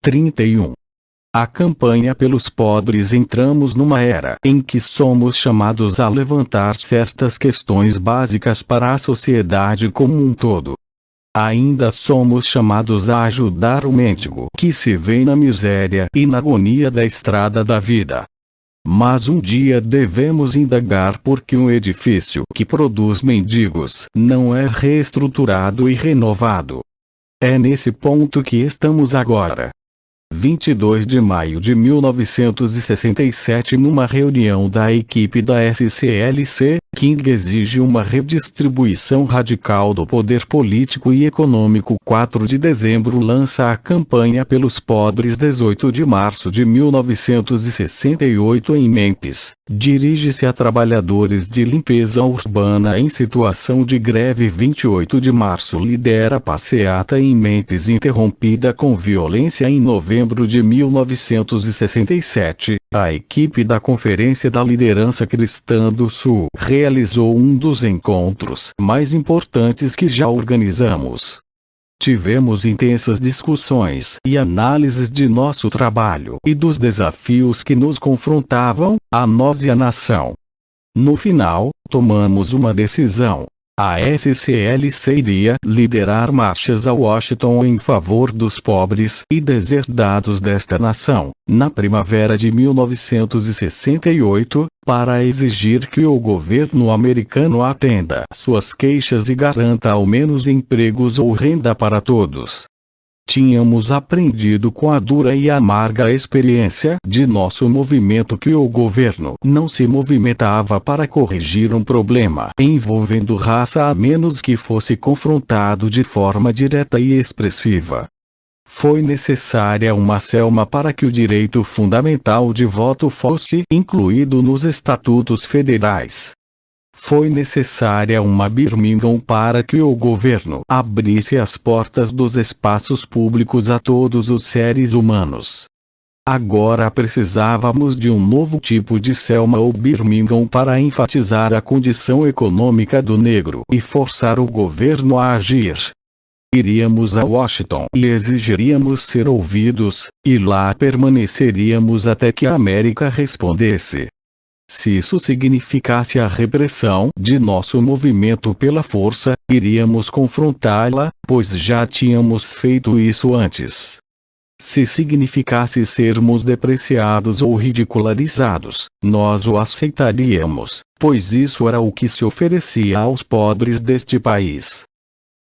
31. A campanha pelos pobres. Entramos numa era em que somos chamados a levantar certas questões básicas para a sociedade como um todo. Ainda somos chamados a ajudar o mendigo que se vê na miséria e na agonia da estrada da vida. Mas um dia devemos indagar por que um edifício que produz mendigos não é reestruturado e renovado. É nesse ponto que estamos agora. 22 de maio de 1967. Numa reunião da equipe da SCLC, King exige uma redistribuição radical do poder político e econômico. 4 de dezembro lança a campanha pelos pobres. 18 de março de 1968 em Memphis, dirige-se a trabalhadores de limpeza urbana em situação de greve. 28 de março lidera passeata em Memphis interrompida com violência. Em novembro de 1967, a equipe da Conferência da Liderança Cristã do Sul realizou um dos encontros mais importantes que já organizamos. Tivemos intensas discussões e análises de nosso trabalho e dos desafios que nos confrontavam, a nós e a nação. No final, tomamos uma decisão. A SCLC iria liderar marchas a Washington em favor dos pobres e deserdados desta nação, na primavera de 1968, para exigir que o governo americano atenda suas queixas e garanta ao menos empregos ou renda para todos. Tínhamos aprendido com a dura e amarga experiência de nosso movimento que o governo não se movimentava para corrigir um problema envolvendo raça a menos que fosse confrontado de forma direta e expressiva. Foi necessária uma Selma para que o direito fundamental de voto fosse incluído nos estatutos federais. Foi necessária uma Birmingham para que o governo abrisse as portas dos espaços públicos a todos os seres humanos. Agora precisávamos de um novo tipo de Selma ou Birmingham para enfatizar a condição econômica do negro e forçar o governo a agir. Iríamos a Washington e exigiríamos ser ouvidos, e lá permaneceríamos até que a América respondesse. Se isso significasse a repressão de nosso movimento pela força, iríamos confrontá-la, pois já tínhamos feito isso antes. Se significasse sermos depreciados ou ridicularizados, nós o aceitaríamos, pois isso era o que se oferecia aos pobres deste país.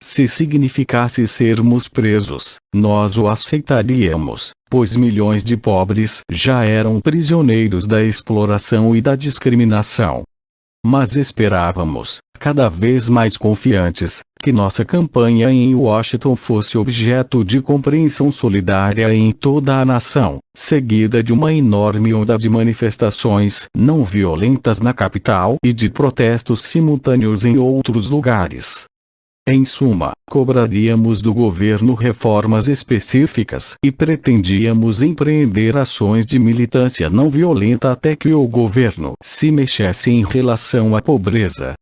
Se significasse sermos presos, nós o aceitaríamos, pois milhões de pobres já eram prisioneiros da exploração e da discriminação. Mas esperávamos, cada vez mais confiantes, que nossa campanha em Washington fosse objeto de compreensão solidária em toda a nação, seguida de uma enorme onda de manifestações não violentas na capital e de protestos simultâneos em outros lugares. Em suma, cobraríamos do governo reformas específicas e pretendíamos empreender ações de militância não violenta até que o governo se mexesse em relação à pobreza.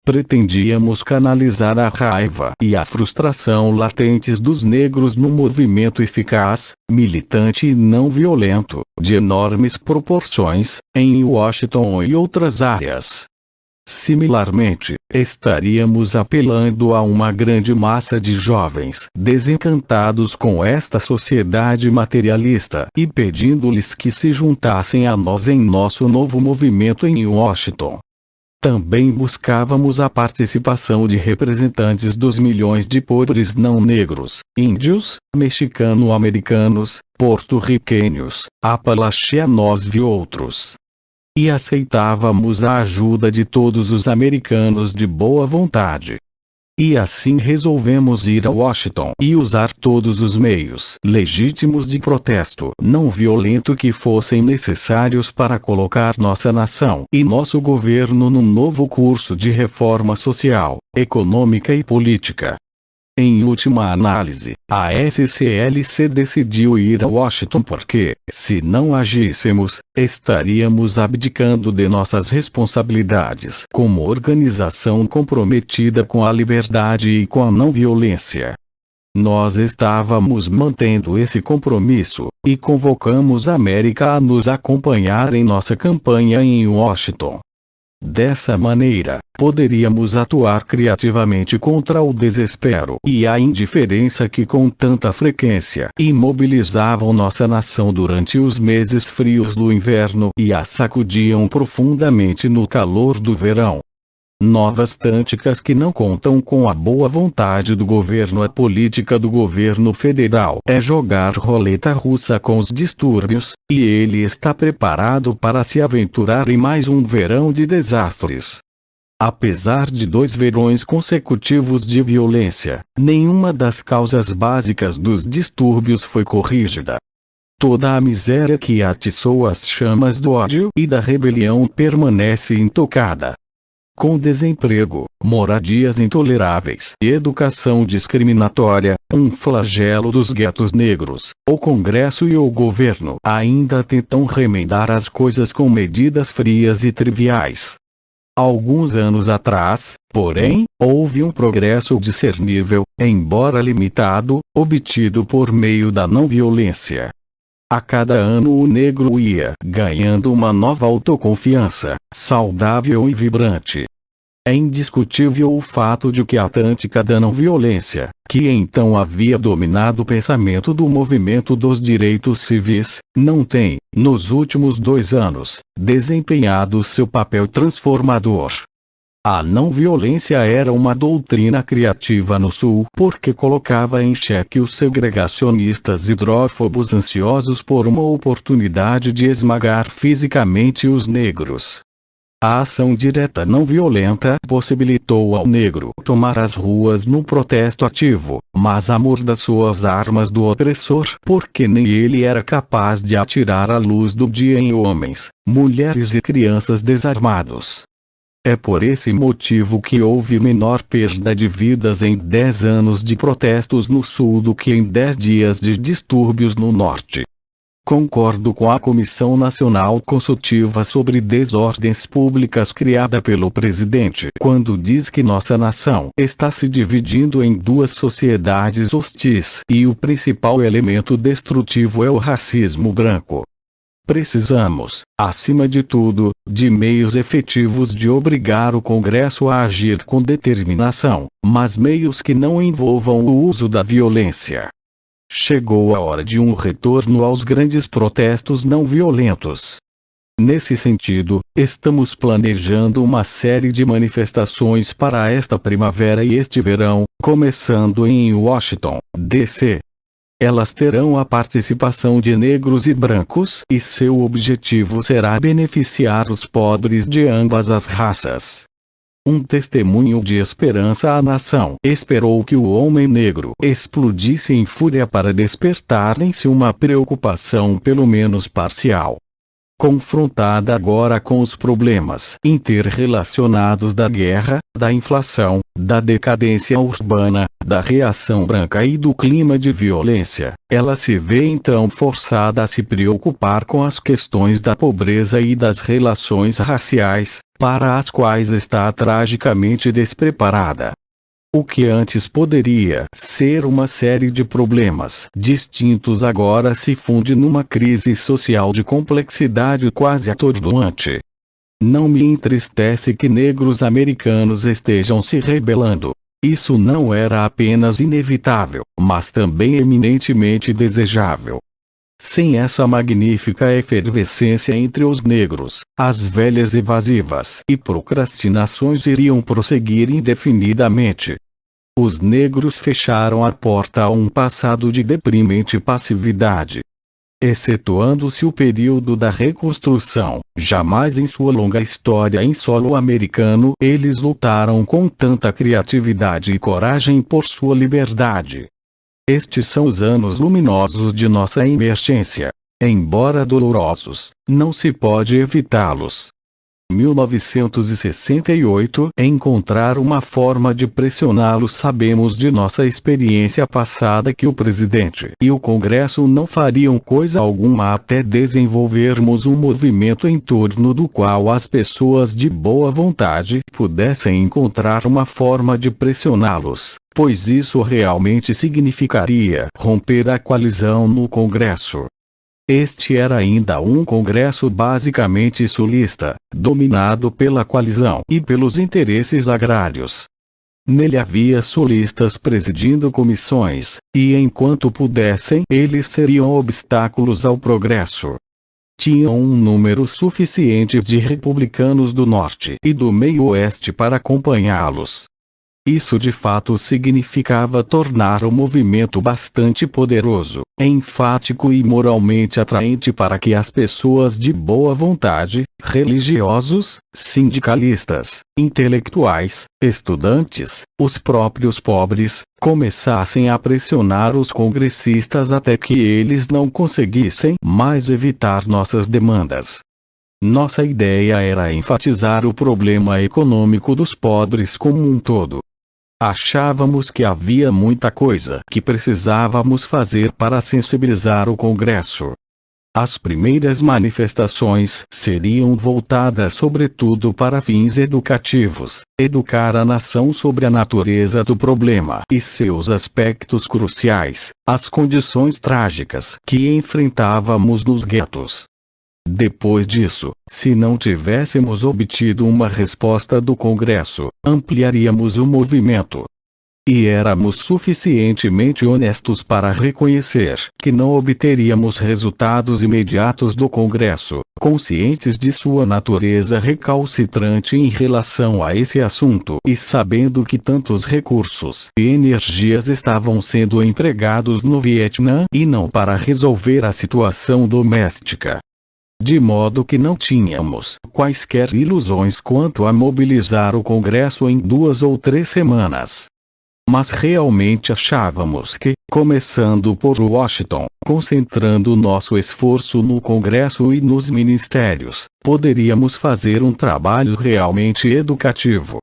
Pretendíamos canalizar a raiva e a frustração latentes dos negros num movimento eficaz, militante e não violento, de enormes proporções, em Washington e outras áreas. Similarmente, estaríamos apelando a uma grande massa de jovens desencantados com esta sociedade materialista e pedindo-lhes que se juntassem a nós em nosso novo movimento em Washington. Também buscávamos a participação de representantes dos milhões de pobres não negros, índios, mexicano-americanos, porto-riquenhos, apalachianos e outros. E aceitávamos a ajuda de todos os americanos de boa vontade. E assim resolvemos ir a Washington e usar todos os meios legítimos de protesto não violento que fossem necessários para colocar nossa nação e nosso governo num novo curso de reforma social, econômica e política. Em última análise, a SCLC decidiu ir a Washington porque, se não agíssemos, estaríamos abdicando de nossas responsabilidades como organização comprometida com a liberdade e com a não violência. Nós estávamos mantendo esse compromisso, e convocamos a América a nos acompanhar em nossa campanha em Washington. Dessa maneira, poderíamos atuar criativamente contra o desespero e a indiferença que com tanta frequência imobilizavam nossa nação durante os meses frios do inverno e a sacudiam profundamente no calor do verão. Novas táticas que não contam com a boa vontade do governo. A política do governo federal é jogar roleta russa com os distúrbios, e ele está preparado para se aventurar em mais um verão de desastres. Apesar de 2 verões consecutivos de violência, nenhuma das causas básicas dos distúrbios foi corrigida. Toda a miséria que atiçou as chamas do ódio e da rebelião permanece intocada. Com desemprego, moradias intoleráveis e educação discriminatória, um flagelo dos guetos negros, o Congresso e o governo ainda tentam remendar as coisas com medidas frias e triviais. Alguns anos atrás, porém, houve um progresso discernível, embora limitado, obtido por meio da não-violência. A cada ano o negro ia ganhando uma nova autoconfiança, saudável e vibrante. É indiscutível o fato de que a tática da não-violência, que então havia dominado o pensamento do movimento dos direitos civis, não tem, nos últimos 2 anos, desempenhado seu papel transformador. A não-violência era uma doutrina criativa no Sul porque colocava em xeque os segregacionistas hidrófobos ansiosos por uma oportunidade de esmagar fisicamente os negros. A ação direta não violenta possibilitou ao negro tomar as ruas no protesto ativo, mas amor suas armas do opressor porque nem ele era capaz de atirar a luz do dia em homens, mulheres e crianças desarmados. É por esse motivo que houve menor perda de vidas em 10 anos de protestos no Sul do que em 10 dias de distúrbios no Norte. Concordo com a Comissão Nacional Consultiva sobre Desordens Públicas criada pelo presidente quando diz que nossa nação está se dividindo em 2 sociedades hostis e o principal elemento destrutivo é o racismo branco. Precisamos, acima de tudo, de meios efetivos de obrigar o Congresso a agir com determinação, mas meios que não envolvam o uso da violência. Chegou a hora de um retorno aos grandes protestos não violentos. Nesse sentido, estamos planejando uma série de manifestações para esta primavera e este verão, começando em Washington, D.C. Elas terão a participação de negros e brancos e seu objetivo será beneficiar os pobres de ambas as raças. Um testemunho de esperança à nação esperou que o homem negro explodisse em fúria para despertar em si uma preocupação pelo menos parcial. Confrontada agora com os problemas interrelacionados da guerra, da inflação, da decadência urbana, da reação branca e do clima de violência, ela se vê então forçada a se preocupar com as questões da pobreza e das relações raciais, para as quais está tragicamente despreparada. O que antes poderia ser uma série de problemas distintos agora se funde numa crise social de complexidade quase atordoante. Não me entristece que negros americanos estejam se rebelando. Isso não era apenas inevitável, mas também eminentemente desejável. Sem essa magnífica efervescência entre os negros, as velhas evasivas e procrastinações iriam prosseguir indefinidamente. Os negros fecharam a porta a um passado de deprimente passividade. Excetuando-se o período da reconstrução, jamais em sua longa história em solo americano eles lutaram com tanta criatividade e coragem por sua liberdade. Estes são os anos luminosos de nossa emergência. Embora dolorosos, não se pode evitá-los. 1968, encontrar uma forma de pressioná-los. Sabemos de nossa experiência passada que o presidente e o Congresso não fariam coisa alguma até desenvolvermos um movimento em torno do qual as pessoas de boa vontade pudessem encontrar uma forma de pressioná-los, pois isso realmente significaria romper a coalizão no Congresso. Este era ainda um congresso basicamente sulista, dominado pela coalizão e pelos interesses agrários. Nele havia sulistas presidindo comissões, e enquanto pudessem, eles seriam obstáculos ao progresso. Tinham um número suficiente de republicanos do norte e do meio-oeste para acompanhá-los. Isso de fato significava tornar o movimento bastante poderoso, enfático e moralmente atraente para que as pessoas de boa vontade, religiosos, sindicalistas, intelectuais, estudantes, os próprios pobres, começassem a pressionar os congressistas até que eles não conseguissem mais evitar nossas demandas. Nossa ideia era enfatizar o problema econômico dos pobres como um todo. Achávamos que havia muita coisa que precisávamos fazer para sensibilizar o Congresso. As primeiras manifestações seriam voltadas sobretudo para fins educativos, educar a nação sobre a natureza do problema e seus aspectos cruciais, as condições trágicas que enfrentávamos nos guetos. Depois disso, se não tivéssemos obtido uma resposta do Congresso, ampliaríamos o movimento. E éramos suficientemente honestos para reconhecer que não obteríamos resultados imediatos do Congresso, conscientes de sua natureza recalcitrante em relação a esse assunto e sabendo que tantos recursos e energias estavam sendo empregados no Vietnã e não para resolver a situação doméstica. De modo que não tínhamos quaisquer ilusões quanto a mobilizar o Congresso em 2 ou 3 semanas. Mas realmente achávamos que, começando por Washington, concentrando nosso esforço no Congresso e nos ministérios, poderíamos fazer um trabalho realmente educativo.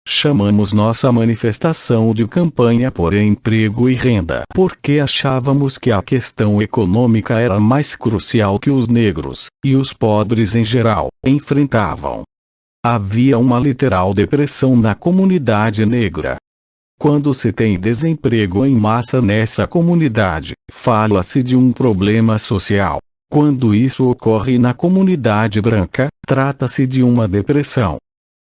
Chamamos nossa manifestação de campanha por emprego e renda porque achávamos que a questão econômica era mais crucial que os negros, e os pobres em geral, enfrentavam. Havia uma literal depressão na comunidade negra. Quando se tem desemprego em massa nessa comunidade, fala-se de um problema social. Quando isso ocorre na comunidade branca, trata-se de uma depressão.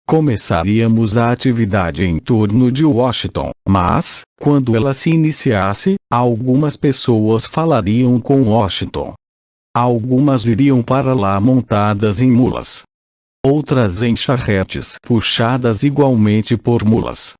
Começaríamos a atividade em torno de Washington, mas, quando ela se iniciasse, algumas pessoas falariam com Washington. Algumas iriam para lá montadas em mulas. Outras em charretes puxadas igualmente por mulas.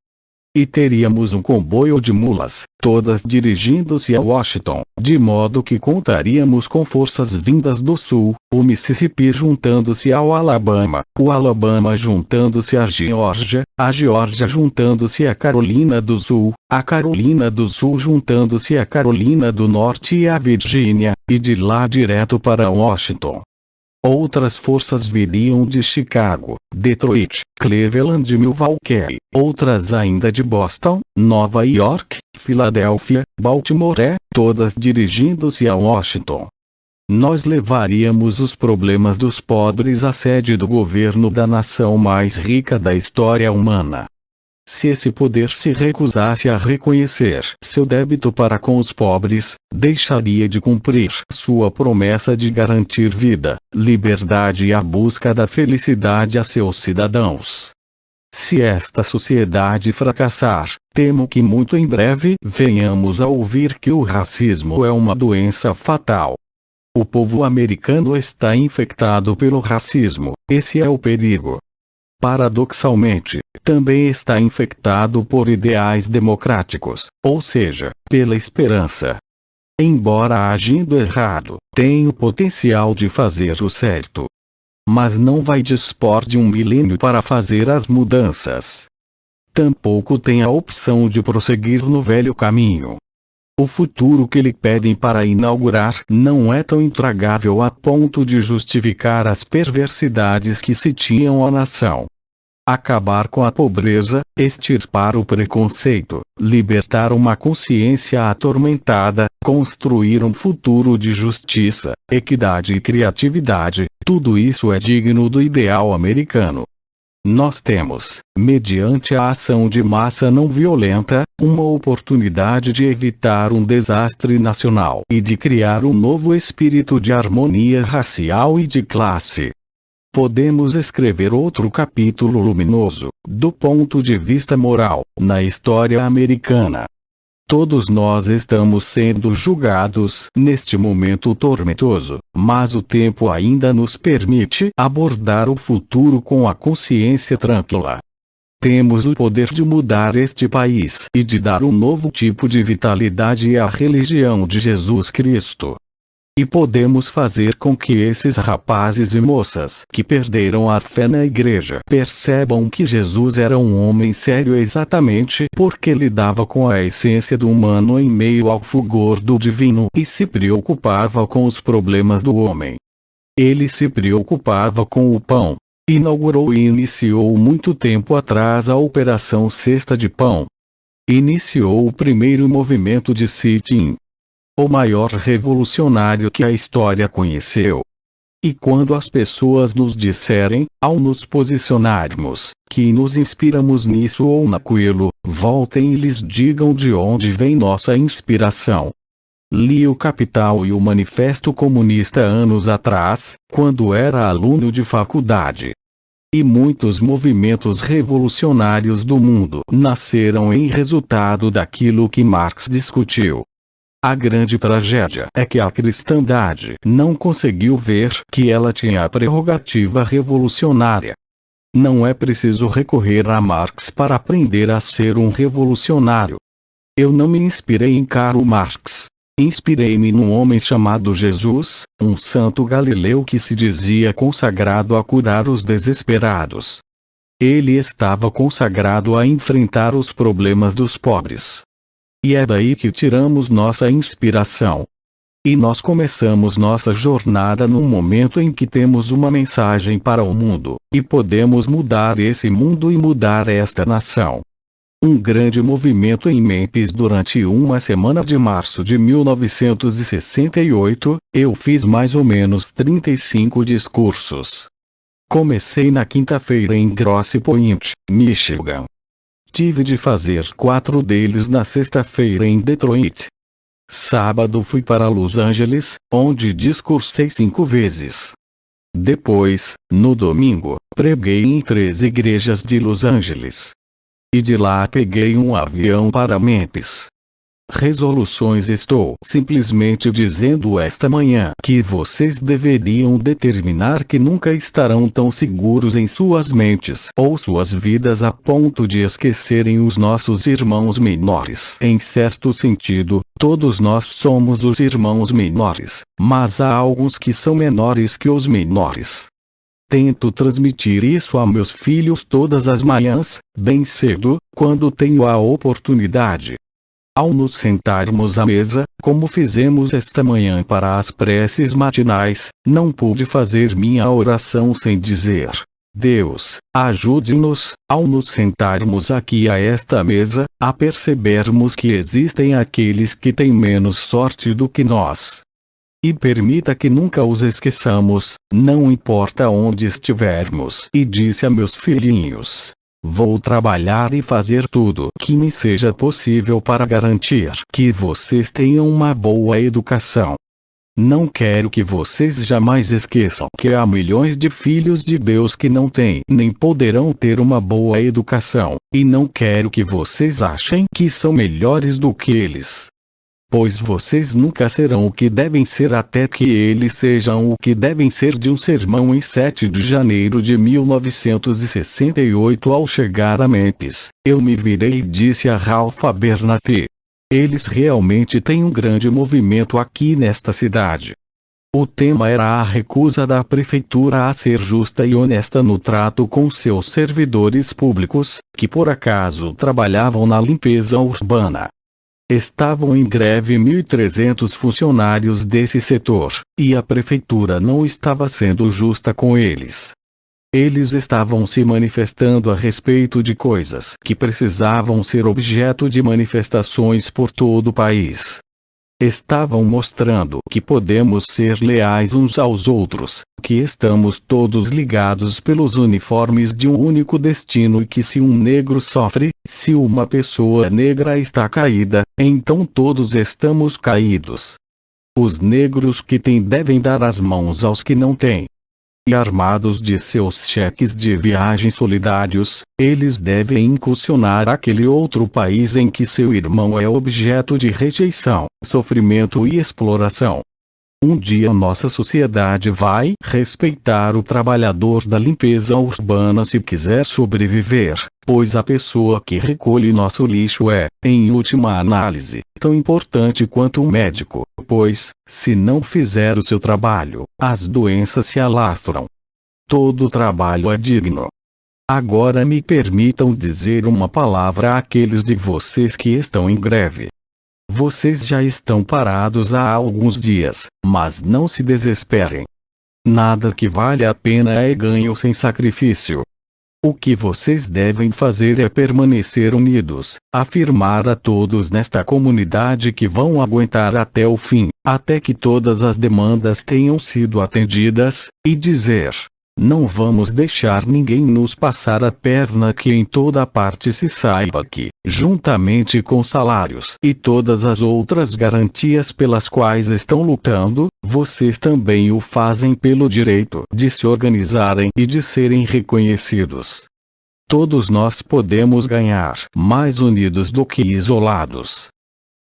E teríamos um comboio de mulas, todas dirigindo-se a Washington, de modo que contaríamos com forças vindas do sul, o Mississippi juntando-se ao Alabama, o Alabama juntando-se à Geórgia, a Geórgia juntando-se à Carolina do Sul, a Carolina do Sul juntando-se à Carolina do Norte e à Virgínia, e de lá direto para Washington. Outras forças viriam de Chicago, Detroit, Cleveland e Milwaukee, outras ainda de Boston, Nova York, Filadélfia, Baltimore, todas dirigindo-se a Washington. Nós levaríamos os problemas dos pobres à sede do governo da nação mais rica da história humana. Se esse poder se recusasse a reconhecer seu débito para com os pobres, deixaria de cumprir sua promessa de garantir vida, liberdade e a busca da felicidade a seus cidadãos. Se esta sociedade fracassar, temo que muito em breve venhamos a ouvir que o racismo é uma doença fatal. O povo americano está infectado pelo racismo, esse é o perigo. Paradoxalmente, também está infectado por ideais democráticos, ou seja, pela esperança. Embora agindo errado, tem o potencial de fazer o certo. Mas não vai dispor de um milênio para fazer as mudanças. Tampouco tem a opção de prosseguir no velho caminho. O futuro que lhe pedem para inaugurar não é tão intragável a ponto de justificar as perversidades que sitiam a nação. Acabar com a pobreza, extirpar o preconceito, libertar uma consciência atormentada, construir um futuro de justiça, equidade e criatividade, tudo isso é digno do ideal americano. Nós temos, mediante a ação de massa não violenta, uma oportunidade de evitar um desastre nacional e de criar um novo espírito de harmonia racial e de classe. Podemos escrever outro capítulo luminoso, do ponto de vista moral, na história americana. Todos nós estamos sendo julgados neste momento tormentoso, mas o tempo ainda nos permite abordar o futuro com a consciência tranquila. Temos o poder de mudar este país e de dar um novo tipo de vitalidade à religião de Jesus Cristo. E podemos fazer com que esses rapazes e moças que perderam a fé na igreja percebam que Jesus era um homem sério exatamente porque lidava com a essência do humano em meio ao fulgor do divino e se preocupava com os problemas do homem. Ele se preocupava com o pão. Inaugurou e iniciou muito tempo atrás a Operação Cesta de Pão. Iniciou o primeiro movimento de sit-in, o maior revolucionário que a história conheceu. E quando as pessoas nos disserem, ao nos posicionarmos, que nos inspiramos nisso ou naquilo, voltem e lhes digam de onde vem nossa inspiração. Li o Capital e o Manifesto Comunista anos atrás, quando era aluno de faculdade. E muitos movimentos revolucionários do mundo nasceram em resultado daquilo que Marx discutiu. A grande tragédia é que a cristandade não conseguiu ver que ela tinha a prerrogativa revolucionária. Não é preciso recorrer a Marx para aprender a ser um revolucionário. Eu não me inspirei em Karl Marx. Inspirei-me num homem chamado Jesus, um santo galileu que se dizia consagrado a curar os desesperados. Ele estava consagrado a enfrentar os problemas dos pobres. E é daí que tiramos nossa inspiração. E nós começamos nossa jornada num momento em que temos uma mensagem para o mundo, e podemos mudar esse mundo e mudar esta nação. Um grande movimento em Memphis durante uma semana de março de 1968, eu fiz mais ou menos 35 discursos. Comecei na quinta-feira em Grosse Pointe, Michigan. Tive de fazer 4 deles na sexta-feira em Detroit. Sábado fui para Los Angeles, onde discursei 5 vezes. Depois, no domingo, preguei em 3 igrejas de Los Angeles. E de lá peguei um avião para Memphis. Resoluções. Estou simplesmente dizendo esta manhã que vocês deveriam determinar que nunca estarão tão seguros em suas mentes ou suas vidas a ponto de esquecerem os nossos irmãos menores. Em certo sentido, todos nós somos os irmãos menores, mas há alguns que são menores que os menores. Tento transmitir isso a meus filhos todas as manhãs, bem cedo, quando tenho a oportunidade. Ao nos sentarmos à mesa, como fizemos esta manhã para as preces matinais, não pude fazer minha oração sem dizer: Deus, ajude-nos, ao nos sentarmos aqui a esta mesa, a percebermos que existem aqueles que têm menos sorte do que nós. E permita que nunca os esqueçamos, não importa onde estivermos. E disse a meus filhinhos: vou trabalhar e fazer tudo que me seja possível para garantir que vocês tenham uma boa educação. Não quero que vocês jamais esqueçam que há milhões de filhos de Deus que não têm nem poderão ter uma boa educação, e não quero que vocês achem que são melhores do que eles. Pois vocês nunca serão o que devem ser até que eles sejam o que devem ser. De um sermão em 7 de janeiro de 1968. Ao chegar a Memphis, eu me virei e disse a Ralph Abernathy: eles realmente têm um grande movimento aqui nesta cidade. O tema era a recusa da prefeitura a ser justa e honesta no trato com seus servidores públicos, que por acaso trabalhavam na limpeza urbana. Estavam em greve 1.300 funcionários desse setor, e a prefeitura não estava sendo justa com eles. Eles estavam se manifestando a respeito de coisas que precisavam ser objeto de manifestações por todo o país. Estavam mostrando que podemos ser leais uns aos outros, que estamos todos ligados pelos uniformes de um único destino e que se um negro sofre, se uma pessoa negra está caída, então todos estamos caídos. Os negros que têm devem dar as mãos aos que não têm. E armados de seus cheques de viagem solidários, eles devem incursionar aquele outro país em que seu irmão é objeto de rejeição, sofrimento e exploração. Um dia nossa sociedade vai respeitar o trabalhador da limpeza urbana se quiser sobreviver, pois a pessoa que recolhe nosso lixo é, em última análise, tão importante quanto um médico, pois, se não fizer o seu trabalho, as doenças se alastram. Todo trabalho é digno. Agora me permitam dizer uma palavra àqueles de vocês que estão em greve. Vocês já estão parados há alguns dias, mas não se desesperem. Nada que vale a pena é ganho sem sacrifício. O que vocês devem fazer é permanecer unidos, afirmar a todos nesta comunidade que vão aguentar até o fim, até que todas as demandas tenham sido atendidas, e dizer: não vamos deixar ninguém nos passar a perna, que em toda parte se saiba que, juntamente com salários e todas as outras garantias pelas quais estão lutando, vocês também o fazem pelo direito de se organizarem e de serem reconhecidos. Todos nós podemos ganhar mais unidos do que isolados.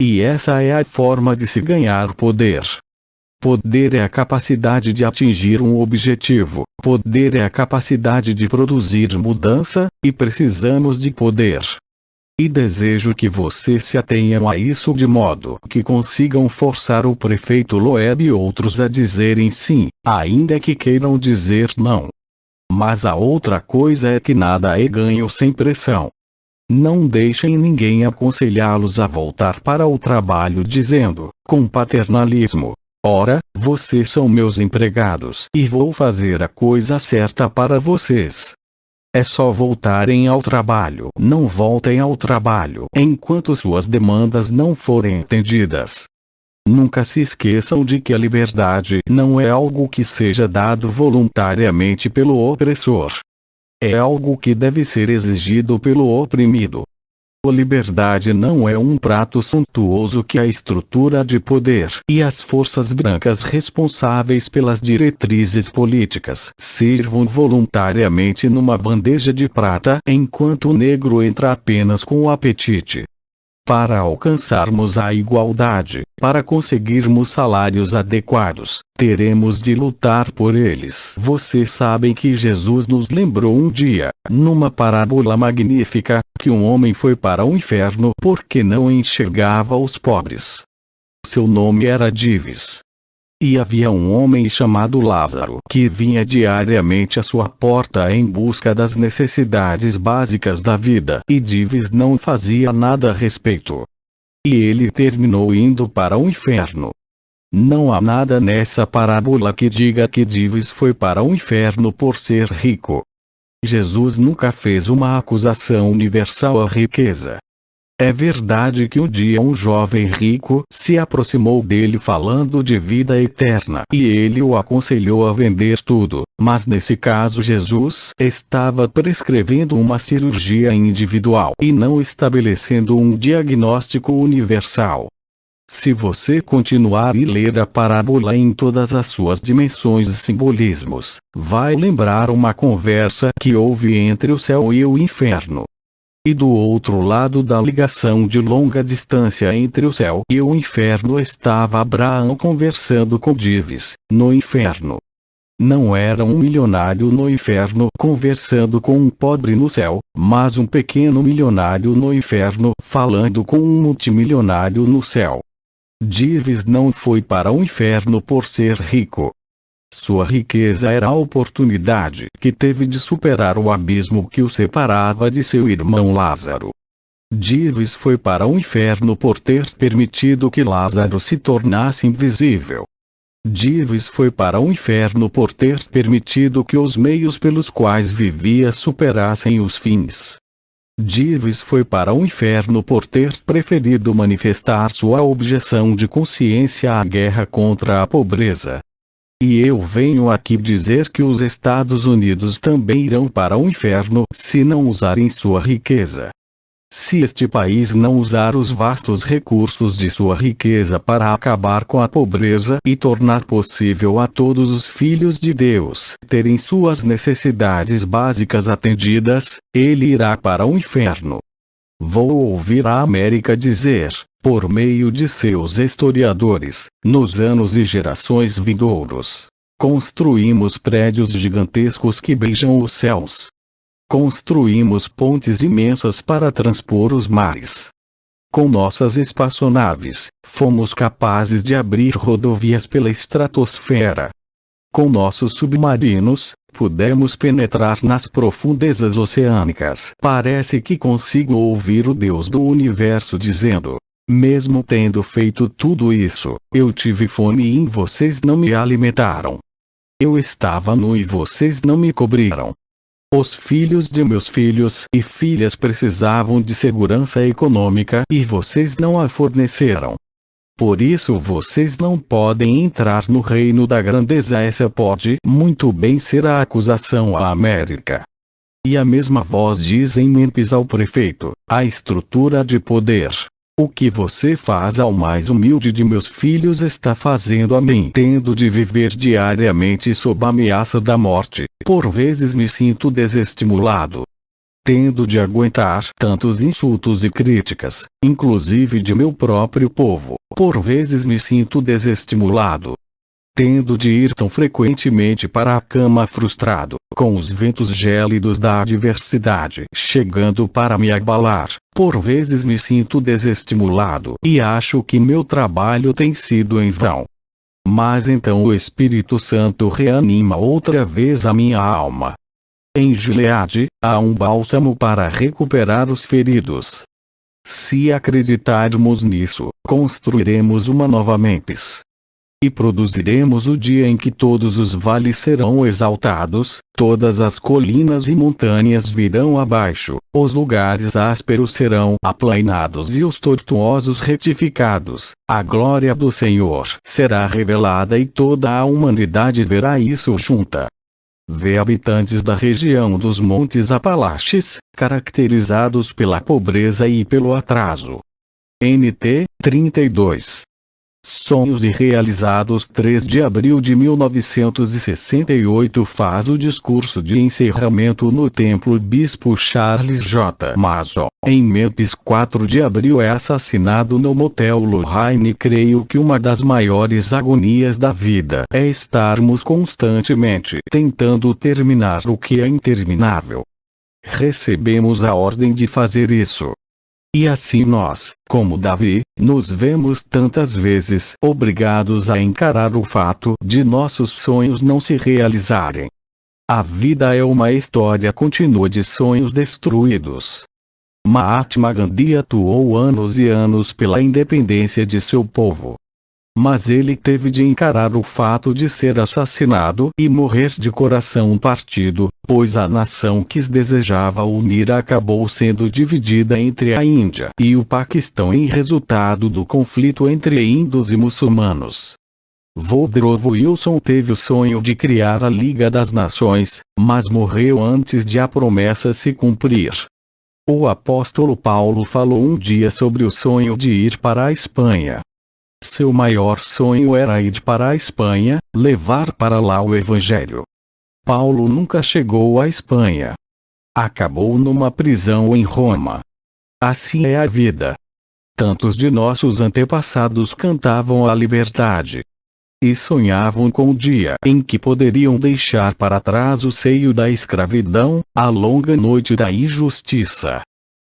E essa é a forma de se ganhar poder. Poder é a capacidade de atingir um objetivo, poder é a capacidade de produzir mudança, e precisamos de poder. E desejo que vocês se atenham a isso de modo que consigam forçar o prefeito Loeb e outros a dizerem sim, ainda que queiram dizer não. Mas a outra coisa é que nada é ganho sem pressão. Não deixem ninguém aconselhá-los a voltar para o trabalho dizendo, com paternalismo: ora, vocês são meus empregados e vou fazer a coisa certa para vocês. É só voltarem ao trabalho. Não voltem ao trabalho enquanto suas demandas não forem atendidas. Nunca se esqueçam de que a liberdade não é algo que seja dado voluntariamente pelo opressor. É algo que deve ser exigido pelo oprimido. A liberdade não é um prato suntuoso que a estrutura de poder e as forças brancas responsáveis pelas diretrizes políticas sirvam voluntariamente numa bandeja de prata, enquanto o negro entra apenas com o apetite. Para alcançarmos a igualdade, para conseguirmos salários adequados, teremos de lutar por eles. Vocês sabem que Jesus nos lembrou um dia, numa parábola magnífica, que um homem foi para o inferno porque não enxergava os pobres. Seu nome era Dives. E havia um homem chamado Lázaro que vinha diariamente à sua porta em busca das necessidades básicas da vida, e Dives não fazia nada a respeito. E ele terminou indo para o inferno. Não há nada nessa parábola que diga que Dives foi para o inferno por ser rico. Jesus nunca fez uma acusação universal à riqueza. É verdade que um dia um jovem rico se aproximou dele falando de vida eterna e ele o aconselhou a vender tudo, mas nesse caso Jesus estava prescrevendo uma cirurgia individual e não estabelecendo um diagnóstico universal. Se você continuar e ler a parábola em todas as suas dimensões e simbolismos, vai lembrar uma conversa que houve entre o céu e o inferno. E do outro lado da ligação de longa distância entre o céu e o inferno estava Abraão conversando com Dives, no inferno. Não era um milionário no inferno conversando com um pobre no céu, mas um pequeno milionário no inferno falando com um multimilionário no céu. Dives não foi para o inferno por ser rico. Sua riqueza era a oportunidade que teve de superar o abismo que o separava de seu irmão Lázaro. Dives foi para o inferno por ter permitido que Lázaro se tornasse invisível. Dives foi para o inferno por ter permitido que os meios pelos quais vivia superassem os fins. Dives foi para o inferno por ter preferido manifestar sua objeção de consciência à guerra contra a pobreza. E eu venho aqui dizer que os Estados Unidos também irão para o inferno se não usarem sua riqueza. Se este país não usar os vastos recursos de sua riqueza para acabar com a pobreza e tornar possível a todos os filhos de Deus terem suas necessidades básicas atendidas, ele irá para o inferno. Vou ouvir a América dizer, por meio de seus historiadores, nos anos e gerações vindouros: construímos prédios gigantescos que beijam os céus. Construímos pontes imensas para transpor os mares. Com nossas espaçonaves, fomos capazes de abrir rodovias pela estratosfera. Com nossos submarinos, pudemos penetrar nas profundezas oceânicas. Parece que consigo ouvir o Deus do universo dizendo: mesmo tendo feito tudo isso, eu tive fome e vocês não me alimentaram. Eu estava nu e vocês não me cobriram. Os filhos de meus filhos e filhas precisavam de segurança econômica e vocês não a forneceram. Por isso vocês não podem entrar no reino da grandeza. Essa pode muito bem ser a acusação à América. E a mesma voz diz em Memphis ao prefeito: a estrutura de poder. O que você faz ao mais humilde de meus filhos está fazendo a mim. Tendo de viver diariamente sob a ameaça da morte, por vezes me sinto desestimulado. Tendo de aguentar tantos insultos e críticas, inclusive de meu próprio povo, por vezes me sinto desestimulado. Tendo de ir tão frequentemente para a cama frustrado, com os ventos gélidos da adversidade chegando para me abalar, por vezes me sinto desestimulado e acho que meu trabalho tem sido em vão. Mas então o Espírito Santo reanima outra vez a minha alma. Em Gileade, há um bálsamo para recuperar os feridos. Se acreditarmos nisso, construiremos uma nova Memphis. E produziremos o dia em que todos os vales serão exaltados, todas as colinas e montanhas virão abaixo, os lugares ásperos serão aplainados e os tortuosos retificados. A glória do Senhor será revelada e toda a humanidade verá isso junta. Vê habitantes da região dos Montes Apalaches, caracterizados pela pobreza e pelo atraso. NT 32. Sonhos irrealizados. 3 de abril de 1968 faz o discurso de encerramento no templo Bispo Charles J. Mason, em Memphis. 4 de abril é assassinado no motel Lorraine. Creio que uma das maiores agonias da vida é estarmos constantemente tentando terminar o que é interminável. Recebemos a ordem de fazer isso. E assim nós, como Davi, nos vemos tantas vezes obrigados a encarar o fato de nossos sonhos não se realizarem. A vida é uma história contínua de sonhos destruídos. Mahatma Gandhi atuou anos e anos pela independência de seu povo. Mas ele teve de encarar o fato de ser assassinado e morrer de coração partido, pois a nação que desejava unir acabou sendo dividida entre a Índia e o Paquistão em resultado do conflito entre índios e muçulmanos. Woodrow Wilson teve o sonho de criar a Liga das Nações, mas morreu antes de a promessa se cumprir. O apóstolo Paulo falou um dia sobre o sonho de ir para a Espanha. Seu maior sonho era ir para a Espanha, levar para lá o Evangelho. Paulo nunca chegou à Espanha. Acabou numa prisão em Roma. Assim é a vida. Tantos de nossos antepassados cantavam a liberdade. E sonhavam com o dia em que poderiam deixar para trás o seio da escravidão, a longa noite da injustiça.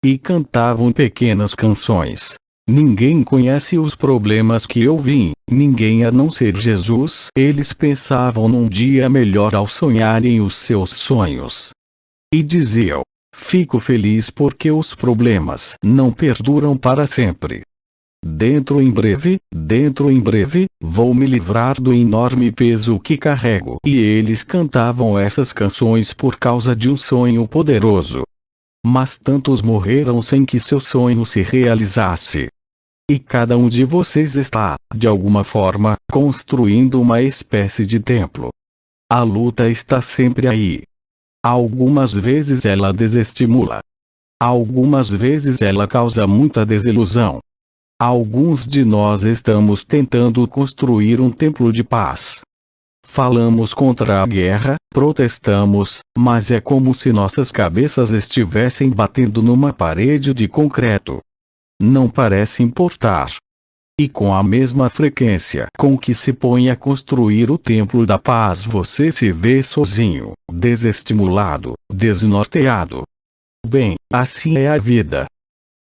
E cantavam pequenas canções. Ninguém conhece os problemas que eu vi, ninguém a não ser Jesus. Eles pensavam num dia melhor ao sonharem os seus sonhos. E diziam: Fico feliz porque os problemas não perduram para sempre. Dentro em breve, vou me livrar do enorme peso que carrego. E eles cantavam essas canções por causa de um sonho poderoso. Mas tantos morreram sem que seu sonho se realizasse. E cada um de vocês está, de alguma forma, construindo uma espécie de templo. A luta está sempre aí. Algumas vezes ela desestimula. Algumas vezes ela causa muita desilusão. Alguns de nós estamos tentando construir um templo de paz. Falamos contra a guerra, protestamos, mas é como se nossas cabeças estivessem batendo numa parede de concreto. Não parece importar. E com a mesma frequência com que se põe a construir o templo da paz, você se vê sozinho, desestimulado, desnorteado. Bem, assim é a vida.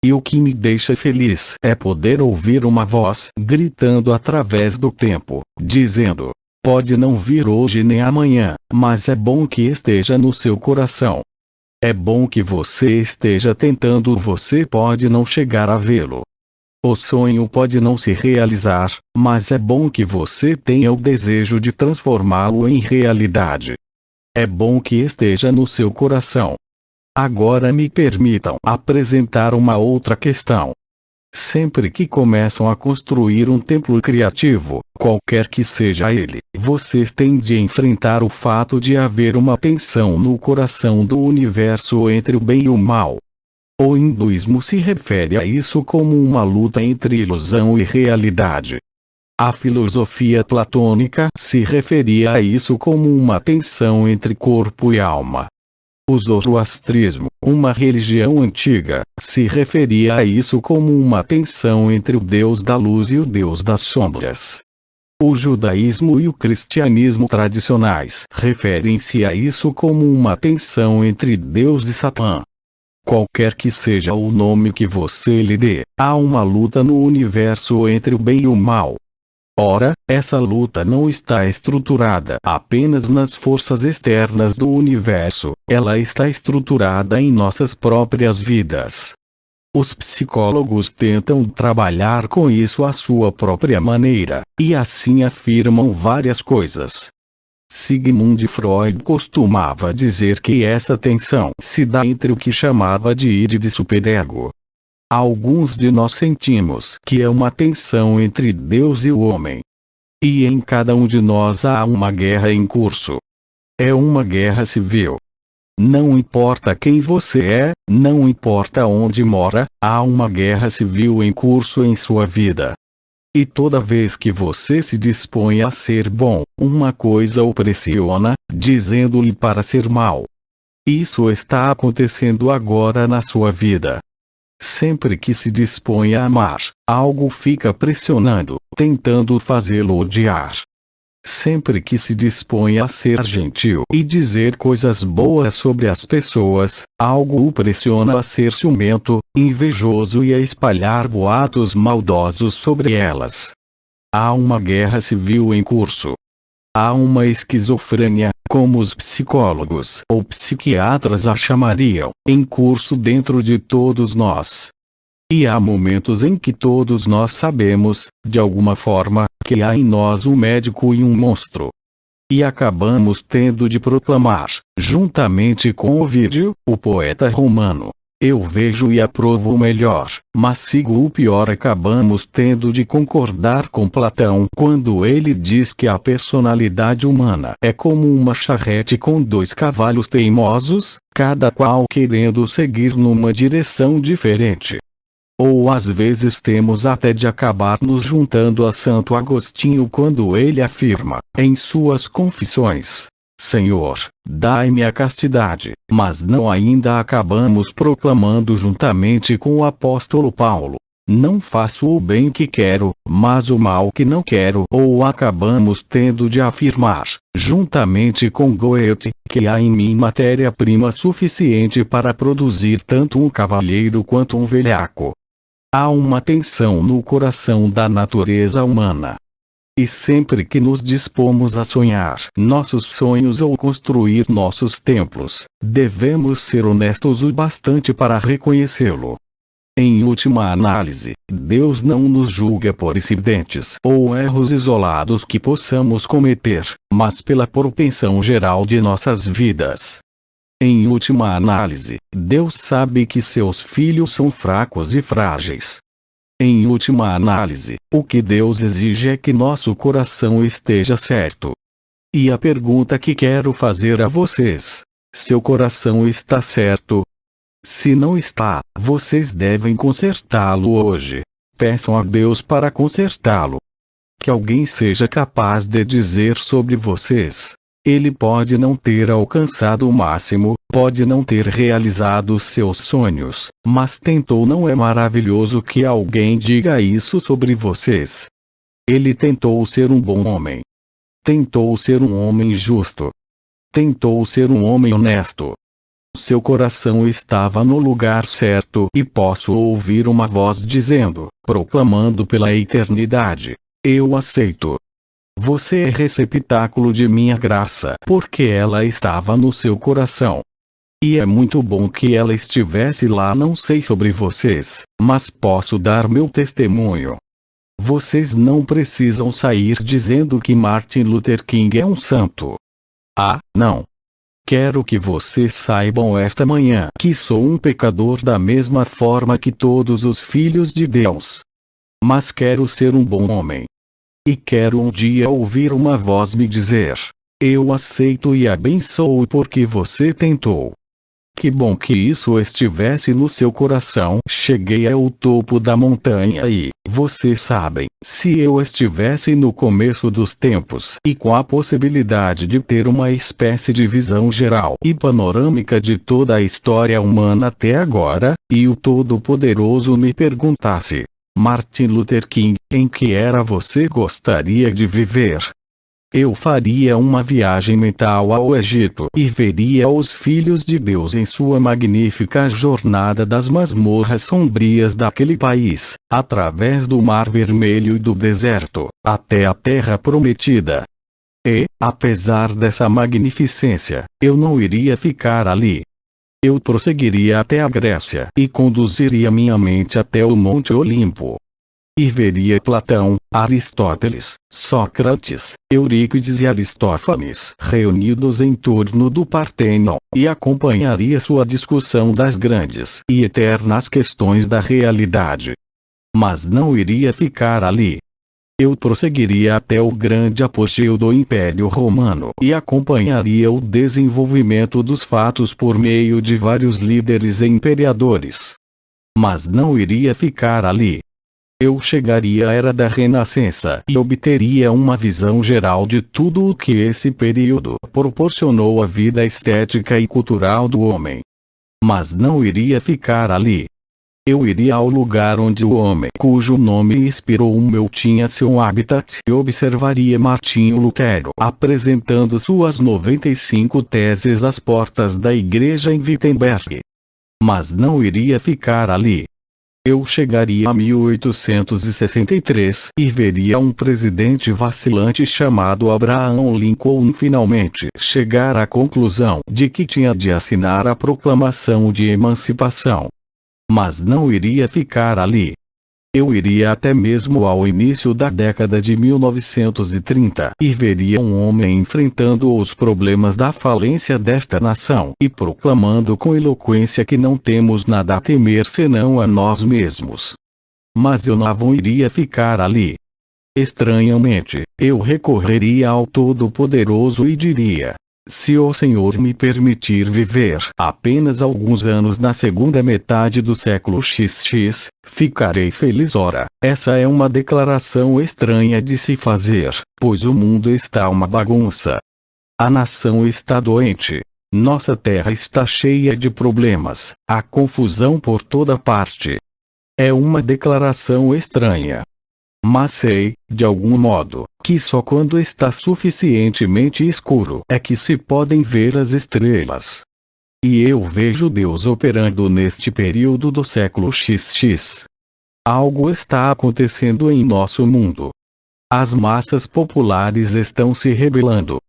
E o que me deixa feliz é poder ouvir uma voz gritando através do tempo, dizendo: pode não vir hoje nem amanhã, mas é bom que esteja no seu coração. É bom que você esteja tentando, você pode não chegar a vê-lo. O sonho pode não se realizar, mas é bom que você tenha o desejo de transformá-lo em realidade. É bom que esteja no seu coração. Agora me permitam apresentar uma outra questão. Sempre que começam a construir um templo criativo, qualquer que seja ele, vocês têm de enfrentar o fato de haver uma tensão no coração do universo entre o bem e o mal. O hinduísmo se refere a isso como uma luta entre ilusão e realidade. A filosofia platônica se referia a isso como uma tensão entre corpo e alma. O zoroastrismo, uma religião antiga, se referia a isso como uma tensão entre o Deus da luz e o Deus das sombras. O judaísmo e o cristianismo tradicionais referem-se a isso como uma tensão entre Deus e Satã. Qualquer que seja o nome que você lhe dê, há uma luta no universo entre o bem e o mal. Ora, essa luta não está estruturada apenas nas forças externas do universo, ela está estruturada em nossas próprias vidas. Os psicólogos tentam trabalhar com isso à sua própria maneira, e assim afirmam várias coisas. Sigmund Freud costumava dizer que essa tensão se dá entre o que chamava de id e de superego. Alguns de nós sentimos que é uma tensão entre Deus e o homem. E em cada um de nós há uma guerra em curso. É uma guerra civil. Não importa quem você é, não importa onde mora, há uma guerra civil em curso em sua vida. E toda vez que você se dispõe a ser bom, uma coisa o pressiona, dizendo-lhe para ser mal. Isso está acontecendo agora na sua vida. Sempre que se dispõe a amar, algo fica pressionando, tentando fazê-lo odiar. Sempre que se dispõe a ser gentil e dizer coisas boas sobre as pessoas, algo o pressiona a ser ciumento, invejoso e a espalhar boatos maldosos sobre elas. Há uma guerra civil em curso. Há uma esquizofrênia, como os psicólogos ou psiquiatras a chamariam, em curso dentro de todos nós. E há momentos em que todos nós sabemos, de alguma forma, que há em nós um médico e um monstro. E acabamos tendo de proclamar, juntamente com Ovídio, o poeta romano: eu vejo e aprovo o melhor, mas sigo o pior. Acabamos tendo de concordar com Platão quando ele diz que a personalidade humana é como uma charrete com dois cavalos teimosos, cada qual querendo seguir numa direção diferente. Ou às vezes temos até de acabar nos juntando a Santo Agostinho quando ele afirma, em suas Confissões: Senhor, dai-me a castidade, mas não ainda acabamos proclamando juntamente com o apóstolo Paulo: não faço o bem que quero, mas o mal que não quero. Ou acabamos tendo de afirmar, juntamente com Goethe, que há em mim matéria-prima suficiente para produzir tanto um cavalheiro quanto um velhaco. Há uma tensão no coração da natureza humana. E sempre que nos dispomos a sonhar nossos sonhos ou construir nossos templos, devemos ser honestos o bastante para reconhecê-lo. Em última análise, Deus não nos julga por incidentes ou erros isolados que possamos cometer, mas pela propensão geral de nossas vidas. Em última análise, Deus sabe que seus filhos são fracos e frágeis. Em última análise, o que Deus exige é que nosso coração esteja certo. E a pergunta que quero fazer a vocês: seu coração está certo? Se não está, vocês devem consertá-lo hoje. Peçam a Deus para consertá-lo. Que alguém seja capaz de dizer sobre vocês: ele pode não ter alcançado o máximo, pode não ter realizado seus sonhos, mas tentou. Não é maravilhoso que alguém diga isso sobre vocês? Ele tentou ser um bom homem. Tentou ser um homem justo. Tentou ser um homem honesto. Seu coração estava no lugar certo e posso ouvir uma voz dizendo, proclamando pela eternidade: eu aceito. Você é receptáculo de minha graça porque ela estava no seu coração. E é muito bom que ela estivesse lá. Não sei sobre vocês, mas posso dar meu testemunho. Vocês não precisam sair dizendo que Martin Luther King é um santo. Ah, não. Quero que vocês saibam esta manhã que sou um pecador da mesma forma que todos os filhos de Deus. Mas quero ser um bom homem. E quero um dia ouvir uma voz me dizer: eu aceito e abençoo porque você tentou. Que bom que isso estivesse no seu coração. Cheguei ao topo da montanha e, vocês sabem, se eu estivesse no começo dos tempos e com a possibilidade de ter uma espécie de visão geral e panorâmica de toda a história humana até agora, e o Todo-Poderoso me perguntasse: Martin Luther King, em que era você gostaria de viver? Eu faria uma viagem mental ao Egito e veria os filhos de Deus em sua magnífica jornada das masmorras sombrias daquele país, através do Mar Vermelho e do deserto, até a Terra Prometida. E, apesar dessa magnificência, eu não iria ficar ali. Eu prosseguiria até a Grécia e conduziria minha mente até o Monte Olimpo. E veria Platão, Aristóteles, Sócrates, Eurípides e Aristófanes reunidos em torno do Partênon, e acompanharia sua discussão das grandes e eternas questões da realidade. Mas não iria ficar ali. Eu prosseguiria até o grande apogeu do Império Romano e acompanharia o desenvolvimento dos fatos por meio de vários líderes e imperadores. Mas não iria ficar ali. Eu chegaria à Era da Renascença e obteria uma visão geral de tudo o que esse período proporcionou à vida estética e cultural do homem. Mas não iria ficar ali. Eu iria ao lugar onde o homem cujo nome inspirou o meu tinha seu habitat e observaria Martinho Lutero apresentando suas 95 teses às portas da igreja em Wittenberg. Mas não iria ficar ali. Eu chegaria a 1863 e veria um presidente vacilante chamado Abraham Lincoln finalmente chegar à conclusão de que tinha de assinar a Proclamação de Emancipação. Mas não iria ficar ali. Eu iria até mesmo ao início da década de 1930 e veria um homem enfrentando os problemas da falência desta nação e proclamando com eloquência que não temos nada a temer senão a nós mesmos. Mas eu não iria ficar ali. Estranhamente, eu recorreria ao Todo-Poderoso e diria: se o Senhor me permitir viver apenas alguns anos na segunda metade do século XX, ficarei feliz. Ora, essa é uma declaração estranha de se fazer, pois o mundo está uma bagunça. A nação está doente. Nossa terra está cheia de problemas, há confusão por toda parte. É uma declaração estranha. Mas sei, de algum modo, que só quando está suficientemente escuro é que se podem ver as estrelas. E eu vejo Deus operando neste período do século XX. Algo está acontecendo em nosso mundo. As massas populares estão se rebelando.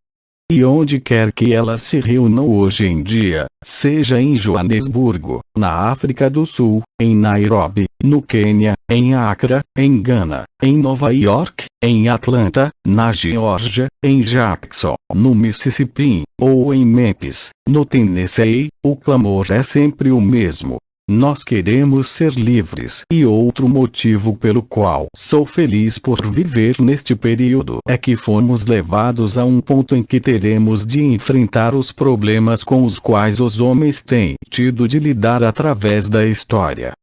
E onde quer que elas se reúnam hoje em dia, seja em Joanesburgo, na África do Sul, em Nairobi, no Quênia, em Accra, em Gana, em Nova York, em Atlanta, na Geórgia, em Jackson, no Mississippi, ou em Memphis, no Tennessee, o clamor é sempre o mesmo. Nós queremos ser livres. E outro motivo pelo qual sou feliz por viver neste período é que fomos levados a um ponto em que teremos de enfrentar os problemas com os quais os homens têm tido de lidar através da história.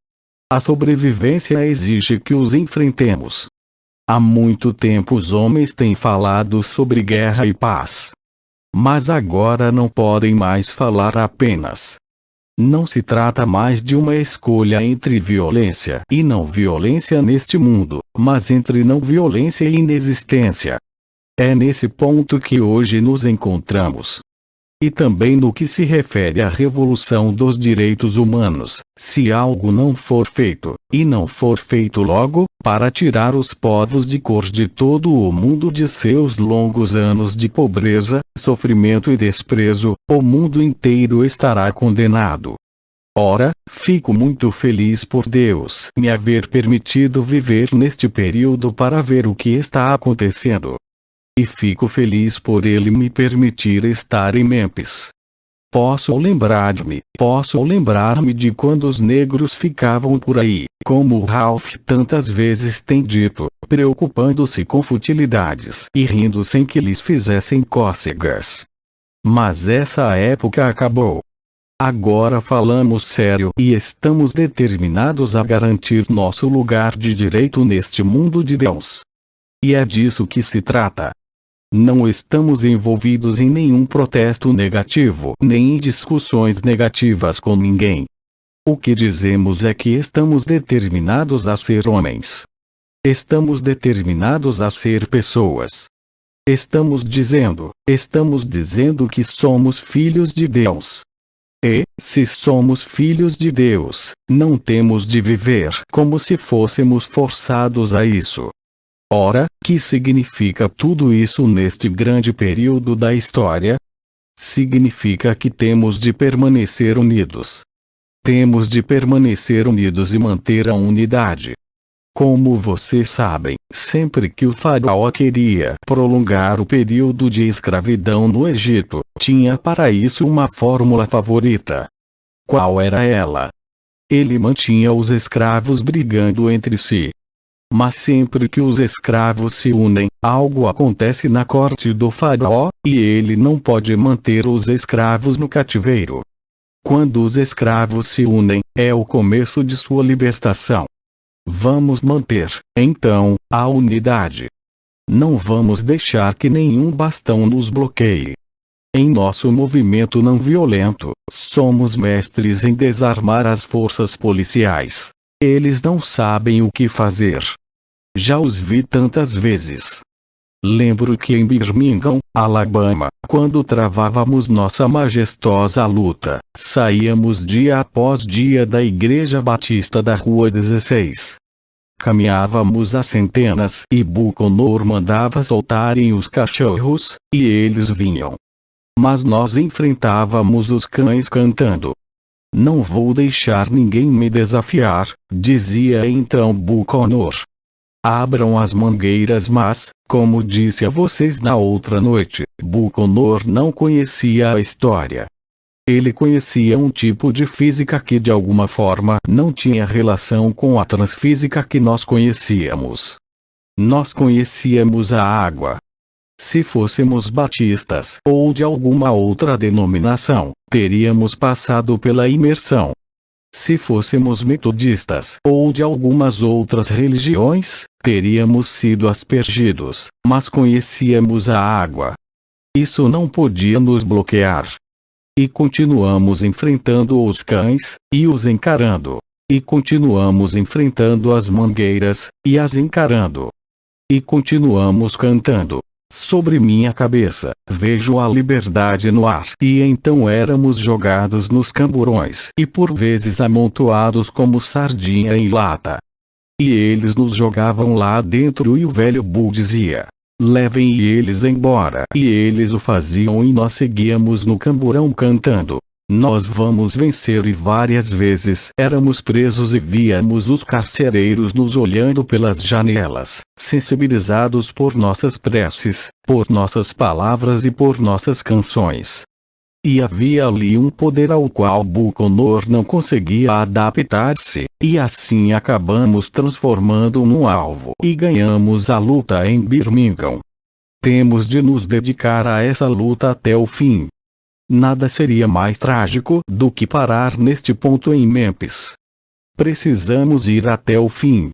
A sobrevivência exige que os enfrentemos. Há muito tempo os homens têm falado sobre guerra e paz. Mas agora não podem mais falar apenas. Não se trata mais de uma escolha entre violência e não violência neste mundo, mas entre não violência e inexistência. É nesse ponto que hoje nos encontramos. E também no que se refere à revolução dos direitos humanos, se algo não for feito, e não for feito logo, para tirar os povos de cor de todo o mundo de seus longos anos de pobreza, sofrimento e desprezo, o mundo inteiro estará condenado. Ora, fico muito feliz por Deus me haver permitido viver neste período para ver o que está acontecendo. E fico feliz por Ele me permitir estar em Memphis. Posso lembrar-me de quando os negros ficavam por aí, como Ralph tantas vezes tem dito, preocupando-se com futilidades e rindo sem que lhes fizessem cócegas. Mas essa época acabou. Agora falamos sério e estamos determinados a garantir nosso lugar de direito neste mundo de Deus. E é disso que se trata. Não estamos envolvidos em nenhum protesto negativo, nem em discussões negativas com ninguém. O que dizemos é que estamos determinados a ser homens. Estamos determinados a ser pessoas. Estamos dizendo que somos filhos de Deus. E, se somos filhos de Deus, não temos de viver como se fôssemos forçados a isso. Ora, que significa tudo isso neste grande período da história? Significa que temos de permanecer unidos. Temos de permanecer unidos e manter a unidade. Como vocês sabem, sempre que o faraó queria prolongar o período de escravidão no Egito, tinha para isso uma fórmula favorita. Qual era ela? Ele mantinha os escravos brigando entre si. Mas sempre que os escravos se unem, algo acontece na corte do faraó, e ele não pode manter os escravos no cativeiro. Quando os escravos se unem, é o começo de sua libertação. Vamos manter, então, a unidade. Não vamos deixar que nenhum bastão nos bloqueie. Em nosso movimento não violento, somos mestres em desarmar as forças policiais. Eles não sabem o que fazer. Já os vi tantas vezes. Lembro que em Birmingham, Alabama, quando travávamos nossa majestosa luta, saíamos dia após dia da Igreja Batista da Rua 16. Caminhávamos a centenas e Buchanan mandava soltarem os cachorros, e eles vinham. Mas nós enfrentávamos os cães cantando. Não vou deixar ninguém me desafiar, dizia então Buchanan. Abram as mangueiras, mas, como disse a vocês na outra noite, Buchanan não conhecia a história. Ele conhecia um tipo de física que de alguma forma não tinha relação com a transfísica que nós conhecíamos. Nós conhecíamos a água. Se fôssemos batistas ou de alguma outra denominação, teríamos passado pela imersão. Se fôssemos metodistas ou de algumas outras religiões, teríamos sido aspergidos, mas conhecíamos a água. Isso não podia nos bloquear. E continuamos enfrentando os cães, e os encarando. E continuamos enfrentando as mangueiras, e as encarando. E continuamos cantando. Sobre minha cabeça, vejo a liberdade no ar. E então éramos jogados nos camburões e por vezes amontoados como sardinha em lata. E eles nos jogavam lá dentro e o velho Bull dizia: levem eles embora. E eles o faziam e nós seguíamos no camburão cantando: nós vamos vencer. E várias vezes éramos presos e víamos os carcereiros nos olhando pelas janelas, sensibilizados por nossas preces, por nossas palavras e por nossas canções. E havia ali um poder ao qual Buconor não conseguia adaptar-se, e assim acabamos transformando num alvo e ganhamos a luta em Birmingham. Temos de nos dedicar a essa luta até o fim. Nada seria mais trágico do que parar neste ponto em Memphis. Precisamos ir até o fim.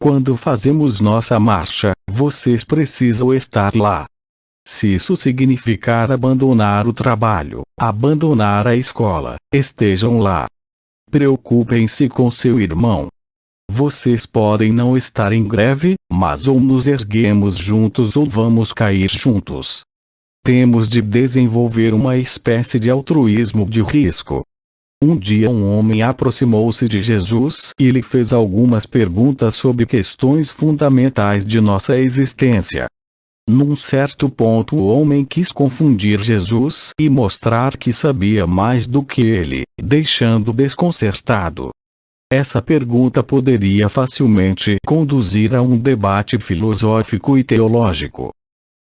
Quando fazemos nossa marcha, vocês precisam estar lá. Se isso significar abandonar o trabalho, abandonar a escola, estejam lá. Preocupem-se com seu irmão. Vocês podem não estar em greve, mas ou nos erguemos juntos ou vamos cair juntos. Temos de desenvolver uma espécie de altruísmo de risco. Um dia um homem aproximou-se de Jesus e lhe fez algumas perguntas sobre questões fundamentais de nossa existência. Num certo ponto o homem quis confundir Jesus e mostrar que sabia mais do que ele, deixando desconcertado. Essa pergunta poderia facilmente conduzir a um debate filosófico e teológico.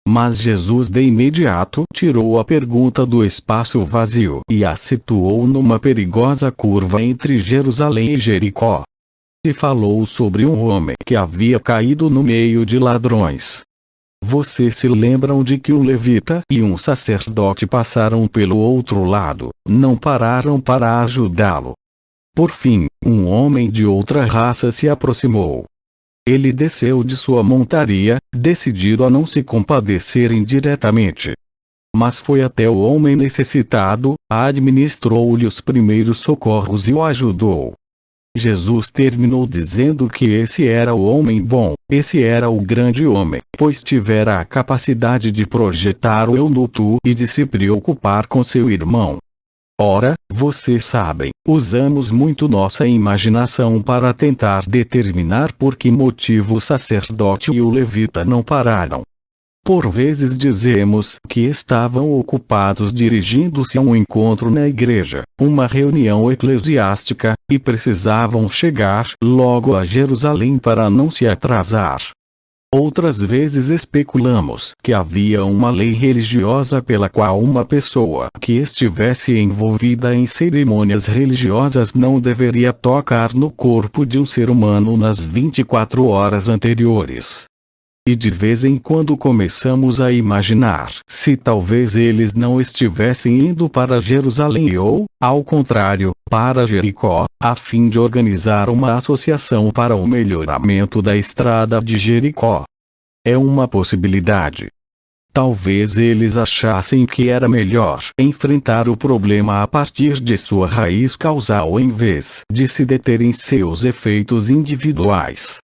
Mas Jesus de imediato tirou a pergunta do espaço vazio e a situou numa perigosa curva entre Jerusalém e Jericó. E falou sobre um homem que havia caído no meio de ladrões. Vocês se lembram de que um levita e um sacerdote passaram pelo outro lado, não pararam para ajudá-lo. Por fim, um homem de outra raça se aproximou. Ele desceu de sua montaria, decidido a não se compadecer indiretamente. Mas foi até o homem necessitado, administrou-lhe os primeiros socorros e o ajudou. Jesus terminou dizendo que esse era o homem bom, esse era o grande homem, pois tivera a capacidade de projetar o eu no tu e de se preocupar com seu irmão. Ora, vocês sabem, usamos muito nossa imaginação para tentar determinar por que motivo o sacerdote e o levita não pararam. Por vezes dizemos que estavam ocupados dirigindo-se a um encontro na igreja, uma reunião eclesiástica, e precisavam chegar logo a Jerusalém para não se atrasar. Outras vezes especulamos que havia uma lei religiosa pela qual uma pessoa que estivesse envolvida em cerimônias religiosas não deveria tocar no corpo de um ser humano nas 24 horas anteriores. E de vez em quando começamos a imaginar se talvez eles não estivessem indo para Jerusalém ou, ao contrário, para Jericó, a fim de organizar uma associação para o melhoramento da estrada de Jericó. É uma possibilidade. Talvez eles achassem que era melhor enfrentar o problema a partir de sua raiz causal em vez de se deter em seus efeitos individuais.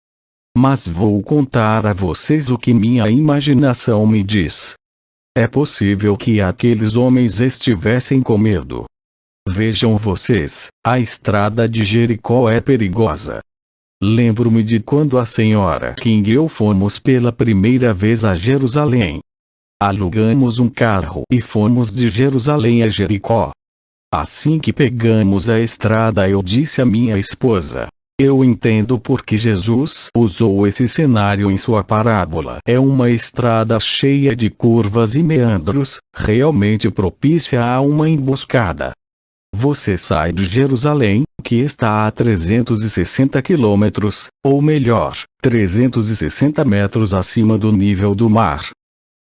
Mas vou contar a vocês o que minha imaginação me diz. É possível que aqueles homens estivessem com medo. Vejam vocês, a estrada de Jericó é perigosa. Lembro-me de quando a senhora King e eu fomos pela primeira vez a Jerusalém. Alugamos um carro e fomos de Jerusalém a Jericó. Assim que pegamos a estrada eu disse à minha esposa: eu entendo por que Jesus usou esse cenário em sua parábola. É uma estrada cheia de curvas e meandros, realmente propícia a uma emboscada. Você sai de Jerusalém, que está a 360 quilômetros, ou melhor, 360 metros acima do nível do mar.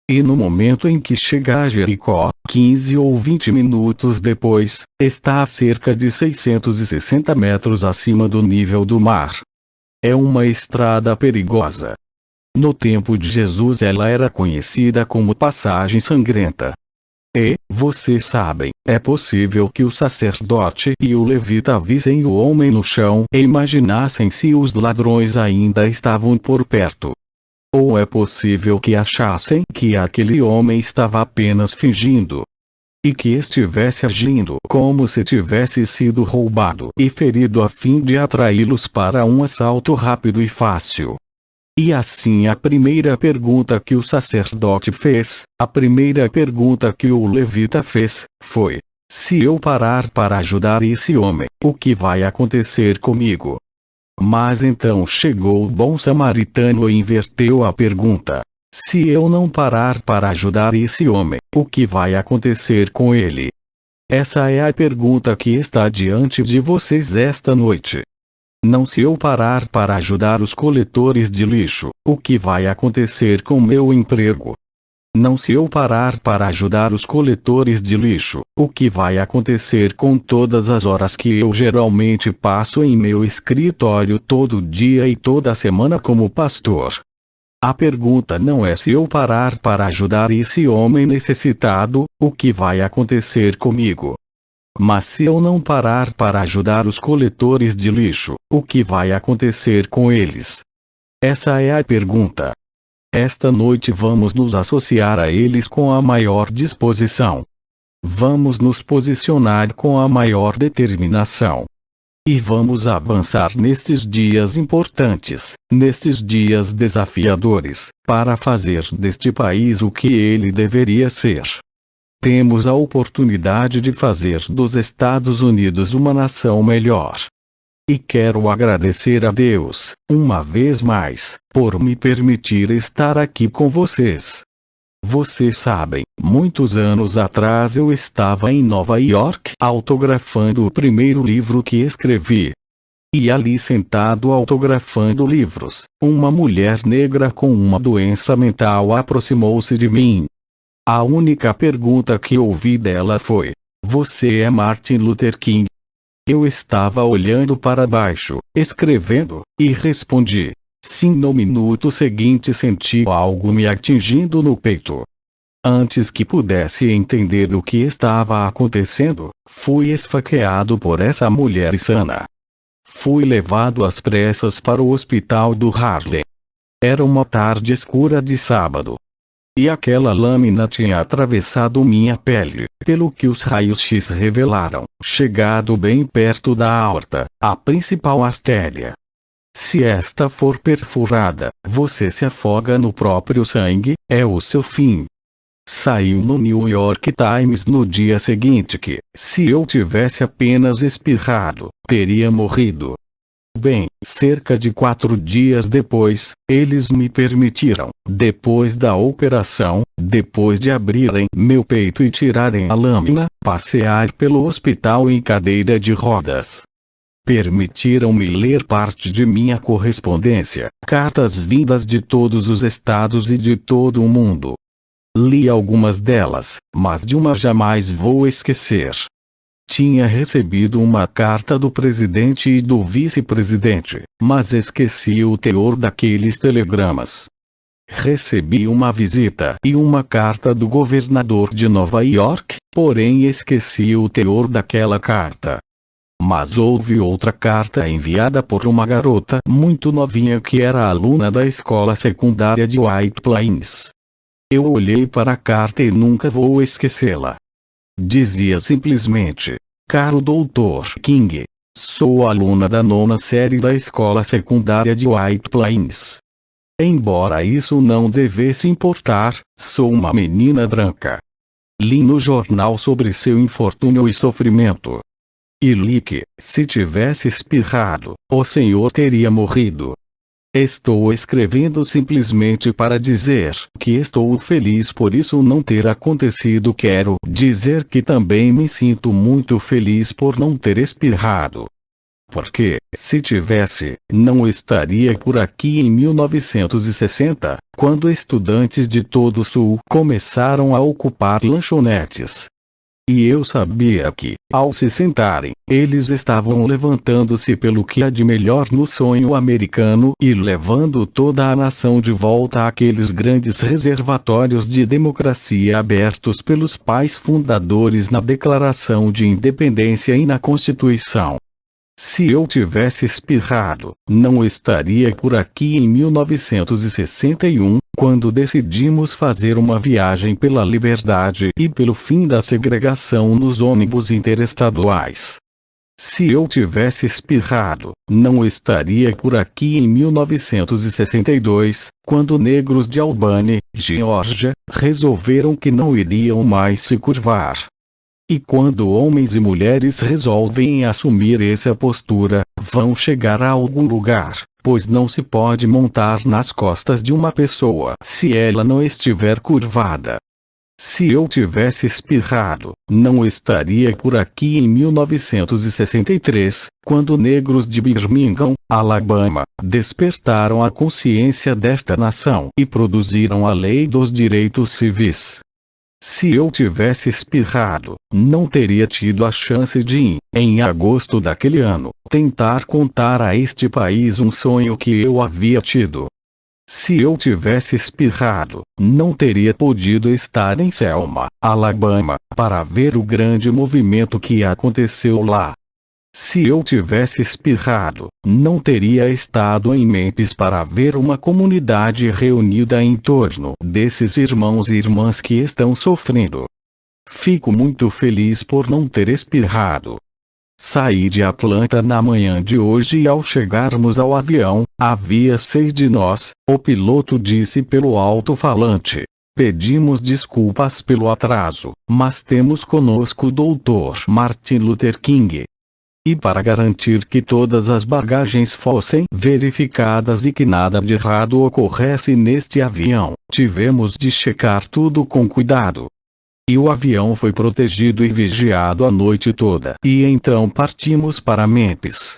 E no momento em que chega a Jericó, 15 ou 20 minutos depois, está a cerca de 660 metros acima do nível do mar. É uma estrada perigosa. No tempo de Jesus ela era conhecida como passagem sangrenta. E, vocês sabem, é possível que o sacerdote e o levita vissem o homem no chão e imaginassem se os ladrões ainda estavam por perto. Ou é possível que achassem que aquele homem estava apenas fingindo. e que estivesse agindo como se tivesse sido roubado e ferido a fim de atraí-los para um assalto rápido e fácil. E assim a primeira pergunta que o sacerdote fez, a primeira pergunta que o levita fez, foi: se eu parar para ajudar esse homem, o que vai acontecer comigo? Mas então chegou o bom samaritano e inverteu a pergunta: se eu não parar para ajudar esse homem, o que vai acontecer com ele? Essa é a pergunta que está diante de vocês esta noite. Não, se eu parar para ajudar os coletores de lixo, o que vai acontecer com meu emprego? Não, se eu parar para ajudar os coletores de lixo, o que vai acontecer com todas as horas que eu geralmente passo em meu escritório todo dia e toda semana como pastor? A pergunta não é se eu parar para ajudar esse homem necessitado, o que vai acontecer comigo? Mas se eu não parar para ajudar os coletores de lixo, o que vai acontecer com eles? Essa é a pergunta. Esta noite vamos nos associar a eles com a maior disposição. Vamos nos posicionar com a maior determinação. E vamos avançar nestes dias importantes, nestes dias desafiadores, para fazer deste país o que ele deveria ser. Temos a oportunidade de fazer dos Estados Unidos uma nação melhor. E quero agradecer a Deus, uma vez mais, por me permitir estar aqui com vocês. Vocês sabem, muitos anos atrás eu estava em Nova York autografando o primeiro livro que escrevi. E ali sentado autografando livros, uma mulher negra com uma doença mental aproximou-se de mim. A única pergunta que ouvi dela foi: você é Martin Luther King? Eu estava olhando para baixo, escrevendo, e respondi: sim. No minuto seguinte senti algo me atingindo no peito. Antes que pudesse entender o que estava acontecendo, fui esfaqueado por essa mulher insana. Fui levado às pressas para o hospital do Harlem. Era uma tarde escura de sábado. E aquela lâmina tinha atravessado minha pele, pelo que os raios-x revelaram, chegado bem perto da aorta, a principal artéria. Se esta for perfurada, você se afoga no próprio sangue, é o seu fim. Saiu no New York Times no dia seguinte que, se eu tivesse apenas espirrado, teria morrido. Bem, cerca de 4 dias depois, eles me permitiram, depois da operação, depois de abrirem meu peito e tirarem a lâmina, passear pelo hospital em cadeira de rodas. Permitiram-me ler parte de minha correspondência, cartas vindas de todos os estados e de todo o mundo. Li algumas delas, mas de uma jamais vou esquecer. Tinha recebido uma carta do presidente e do vice-presidente, mas esqueci o teor daqueles telegramas. Recebi uma visita e uma carta do governador de Nova York, porém esqueci o teor daquela carta. Mas houve outra carta enviada por uma garota muito novinha que era aluna da escola secundária de White Plains. Eu olhei para a carta e nunca vou esquecê-la. Dizia simplesmente: caro Dr. King, sou aluna da 9ª série da escola secundária de White Plains. Embora isso não devesse importar, sou uma menina branca. Li no jornal sobre seu infortúnio e sofrimento. E li que, se tivesse espirrado, o senhor teria morrido. Estou escrevendo simplesmente para dizer que estou feliz por isso não ter acontecido. Quero dizer que também me sinto muito feliz por não ter espirrado. Porque, se tivesse, não estaria por aqui em 1960, quando estudantes de todo o Sul começaram a ocupar lanchonetes. E eu sabia que, ao se sentarem, eles estavam levantando-se pelo que há de melhor no sonho americano e levando toda a nação de volta àqueles grandes reservatórios de democracia abertos pelos pais fundadores na Declaração de Independência e na Constituição. Se eu tivesse espirrado, não estaria por aqui em 1961, quando decidimos fazer uma viagem pela liberdade e pelo fim da segregação nos ônibus interestaduais. Se eu tivesse espirrado, não estaria por aqui em 1962, quando negros de Albany, Geórgia, resolveram que não iriam mais se curvar. E quando homens e mulheres resolvem assumir essa postura, vão chegar a algum lugar, pois não se pode montar nas costas de uma pessoa se ela não estiver curvada. Se eu tivesse espirrado, não estaria por aqui em 1963, quando negros de Birmingham, Alabama, despertaram a consciência desta nação e produziram a Lei dos Direitos Civis. Se eu tivesse espirrado, não teria tido a chance de, em agosto daquele ano, tentar contar a este país um sonho que eu havia tido. Se eu tivesse espirrado, não teria podido estar em Selma, Alabama, para ver o grande movimento que aconteceu lá. Se eu tivesse espirrado, não teria estado em Memphis para ver uma comunidade reunida em torno desses irmãos e irmãs que estão sofrendo. Fico muito feliz por não ter espirrado. Saí de Atlanta na manhã de hoje e ao chegarmos ao avião, havia 6 de nós, o piloto disse pelo alto-falante. Pedimos desculpas pelo atraso, mas temos conosco o Dr. Martin Luther King. E para garantir que todas as bagagens fossem verificadas e que nada de errado ocorresse neste avião, tivemos de checar tudo com cuidado. E o avião foi protegido e vigiado a noite toda. E então partimos para Memphis.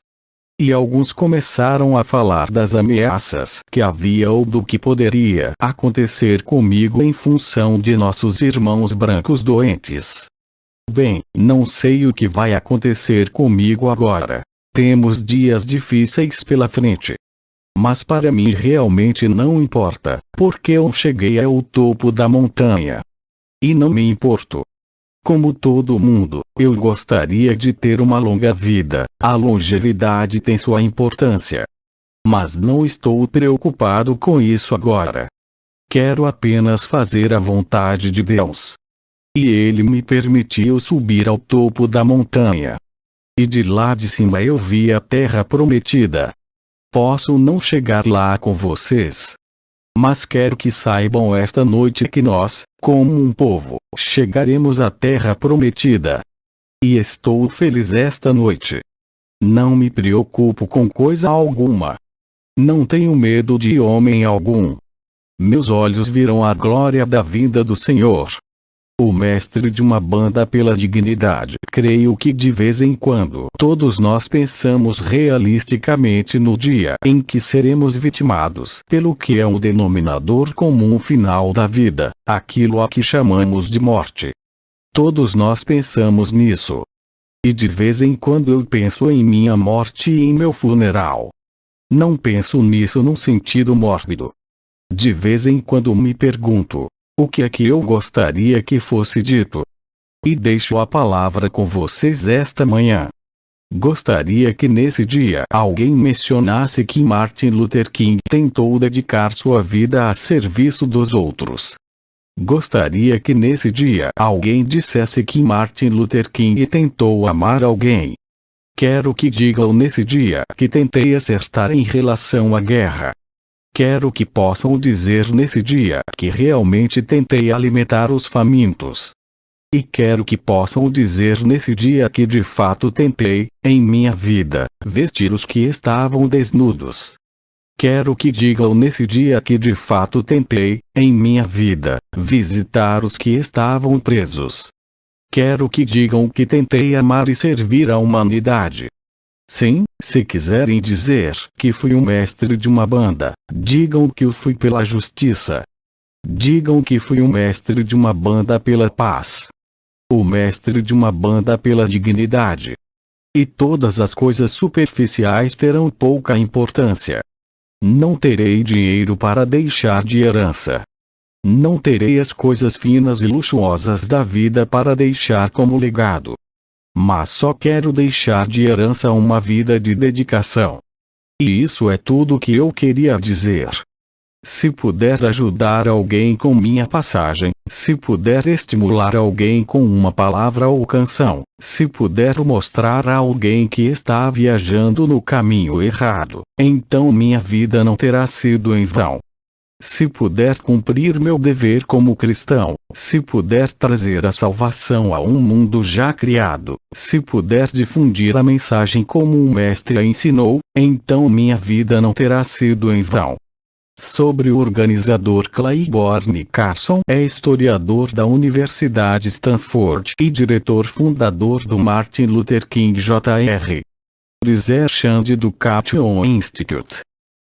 E alguns começaram a falar das ameaças que havia ou do que poderia acontecer comigo em função de nossos irmãos brancos doentes. Bem, não sei o que vai acontecer comigo agora. Temos dias difíceis pela frente. Mas para mim realmente não importa, porque eu cheguei ao topo da montanha. E não me importo. Como todo mundo, eu gostaria de ter uma longa vida. A longevidade tem sua importância. Mas não estou preocupado com isso agora. Quero apenas fazer a vontade de Deus. E Ele me permitiu subir ao topo da montanha. E de lá de cima eu vi a terra prometida. Posso não chegar lá com vocês. Mas quero que saibam esta noite que nós, como um povo, chegaremos à terra prometida. E estou feliz esta noite. Não me preocupo com coisa alguma. Não tenho medo de homem algum. Meus olhos viram a glória da vinda do Senhor. O mestre de uma banda pela dignidade. Creio que de vez em quando todos nós pensamos realisticamente no dia em que seremos vitimados pelo que é um denominador comum final da vida, aquilo a que chamamos de morte. Todos nós pensamos nisso. E de vez em quando eu penso em minha morte e em meu funeral. Não penso nisso num sentido mórbido. De vez em quando me pergunto: o que é que eu gostaria que fosse dito? E deixo a palavra com vocês esta manhã. Gostaria que nesse dia alguém mencionasse que Martin Luther King tentou dedicar sua vida a serviço dos outros. Gostaria que nesse dia alguém dissesse que Martin Luther King tentou amar alguém. Quero que digam nesse dia que tentei acertar em relação à guerra. Quero que possam dizer nesse dia que realmente tentei alimentar os famintos. E quero que possam dizer nesse dia que de fato tentei, em minha vida, vestir os que estavam desnudos. Quero que digam nesse dia que de fato tentei, em minha vida, visitar os que estavam presos. Quero que digam que tentei amar e servir a humanidade. Sim, se quiserem dizer que fui um mestre de uma banda, digam que eu fui pela justiça. Digam que fui um mestre de uma banda pela paz. O mestre de uma banda pela dignidade. E todas as coisas superficiais terão pouca importância. Não terei dinheiro para deixar de herança. Não terei as coisas finas e luxuosas da vida para deixar como legado. mas só quero deixar de herança uma vida de dedicação. E isso é tudo que eu queria dizer. Se puder ajudar alguém com minha passagem, se puder estimular alguém com uma palavra ou canção, se puder mostrar a alguém que está viajando no caminho errado, então minha vida não terá sido em vão. Se puder cumprir meu dever como cristão, se puder trazer a salvação a um mundo já criado, se puder difundir a mensagem como um mestre a ensinou, então minha vida não terá sido em vão. Sobre o organizador Claiborne Carson, é historiador da Universidade Stanford e diretor fundador do Martin Luther King Jr. Research and Education Institute.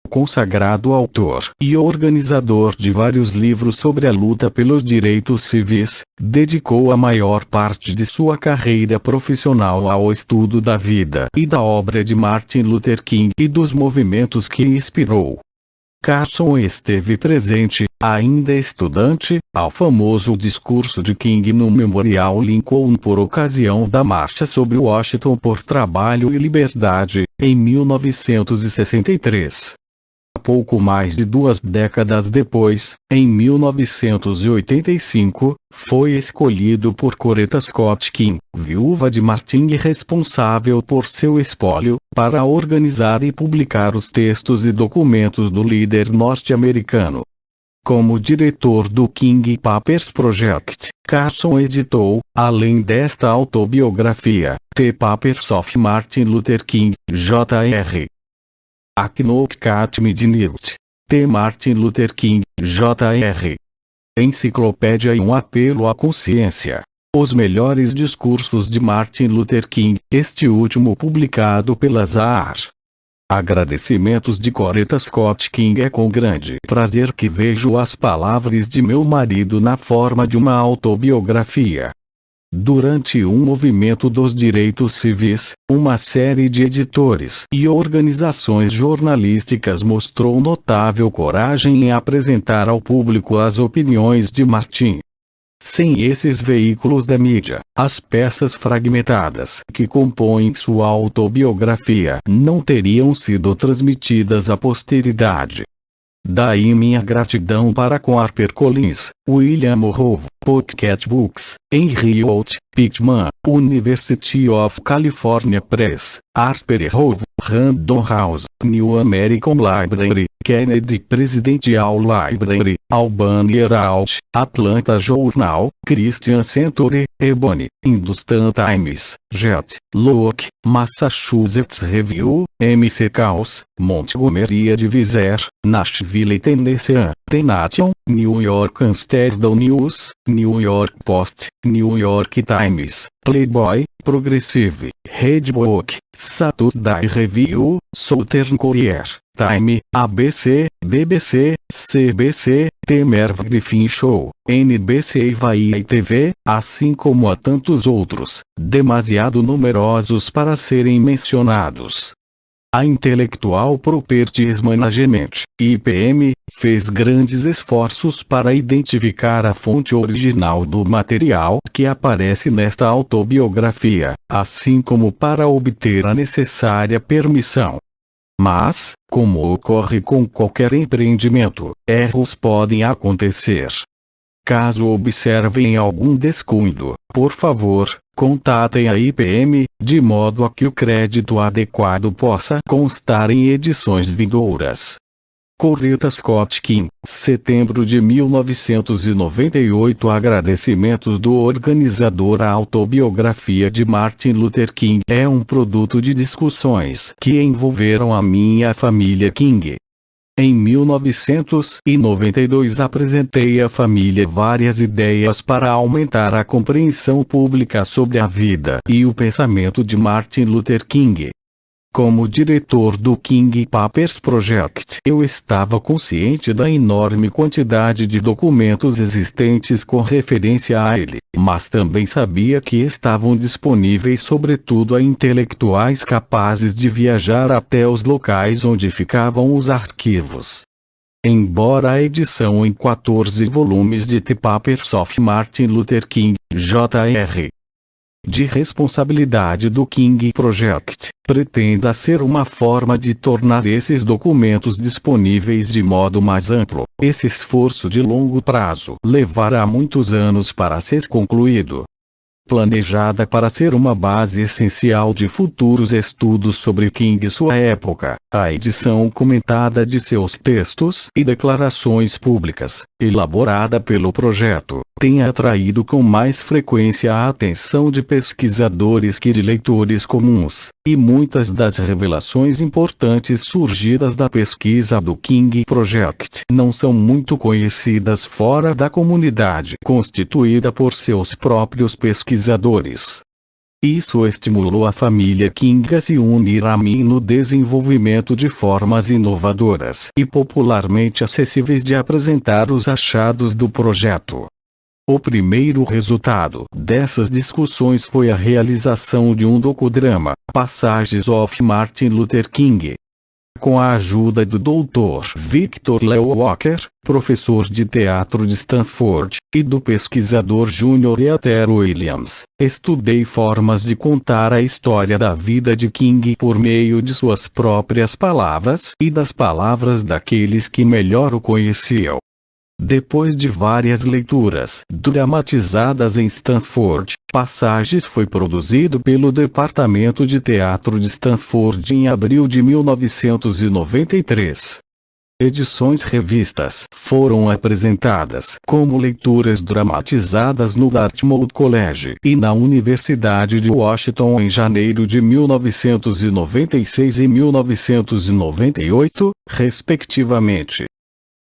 Consagrado autor e organizador de vários livros sobre a luta pelos direitos civis, dedicou a maior parte de sua carreira profissional ao estudo da vida e da obra de Martin Luther King e dos movimentos que inspirou. Carson esteve presente, ainda estudante, ao famoso discurso de King no Memorial Lincoln por ocasião da Marcha sobre Washington por Trabalho e Liberdade, em 1963. Pouco mais de 2 décadas depois, em 1985, foi escolhido por Coretta Scott King, viúva de Martin e responsável por seu espólio, para organizar e publicar os textos e documentos do líder norte-americano. Como diretor do King Papers Project, Carson editou, além desta autobiografia, The Papers of Martin Luther King, Jr. A Knockout Midnight. The Martin Luther King, Jr. Enciclopédia e um apelo à consciência. Os melhores discursos de Martin Luther King, este último publicado pela Zahar. Agradecimentos de Coretta Scott King. É com grande prazer que vejo as palavras de meu marido na forma de uma autobiografia. Durante um movimento dos direitos civis, uma série de editores e organizações jornalísticas mostrou notável coragem em apresentar ao público as opiniões de Martin. Sem esses veículos da mídia, as peças fragmentadas que compõem sua autobiografia não teriam sido transmitidas à posteridade. Daí minha gratidão para com HarperCollins, William Morrow, Pocket Books, Henry Holt, Pittman, University of California Press, Harper Row, Random House, New American Library, Kennedy Presidential Library, Albany Herald, Atlanta Journal, Christian Century, Ebony, Hindustan Times, Jet, Look, Massachusetts Review, MC Caos, Montgomery Advisor, Nashville Tennessee, The Nation, New York Amsterdam News, New York Post, New York Times, Playboy, Progressive, Redbook, Saturday Review, Southern Courier, Time, ABC, BBC, CBC, The Merv Griffin Show, NBC e Vai TV, assim como a tantos outros, demasiado numerosos para serem mencionados. A Intellectual Properties Management, IPM, fez grandes esforços para identificar a fonte original do material que aparece nesta autobiografia, assim como para obter a necessária permissão. Mas, como ocorre com qualquer empreendimento, erros podem acontecer. Caso observem algum descuido, por favor, contatem a IPM, de modo a que o crédito adequado possa constar em edições vindouras. Coretta Scott King, setembro de 1998. Agradecimentos do organizador. A autobiografia de Martin Luther King é um produto de discussões que envolveram a minha família King. Em 1992 apresentei à família várias ideias para aumentar a compreensão pública sobre a vida e o pensamento de Martin Luther King. Como diretor do King Papers Project, eu estava consciente da enorme quantidade de documentos existentes com referência a ele, mas também sabia que estavam disponíveis sobretudo a intelectuais capazes de viajar até os locais onde ficavam os arquivos. Embora a edição em 14 volumes de The Papers of Martin Luther King, Jr. de responsabilidade do King Project, pretenda ser uma forma de tornar esses documentos disponíveis de modo mais amplo. Esse esforço de longo prazo levará muitos anos para ser concluído. Planejada para ser uma base essencial de futuros estudos sobre King e sua época, a edição comentada de seus textos e declarações públicas, elaborada pelo projeto, tem atraído com mais frequência a atenção de pesquisadores que de leitores comuns, e muitas das revelações importantes surgidas da pesquisa do King Project não são muito conhecidas fora da comunidade constituída por seus próprios pesquisadores. Isso estimulou a família King a se unir a mim no desenvolvimento de formas inovadoras e popularmente acessíveis de apresentar os achados do projeto. O primeiro resultado dessas discussões foi a realização de um docudrama, Passages of Martin Luther King. Com a ajuda do Dr. Victor Leo Walker, professor de teatro de Stanford, e do pesquisador Junior Eater Williams, estudei formas de contar a história da vida de King por meio de suas próprias palavras e das palavras daqueles que melhor o conheciam. Depois de várias leituras dramatizadas em Stanford, Passages foi produzido pelo Departamento de Teatro de Stanford em abril de 1993. Edições revistas foram apresentadas como leituras dramatizadas no Dartmouth College e na Universidade de Washington em janeiro de 1996 e 1998, respectivamente.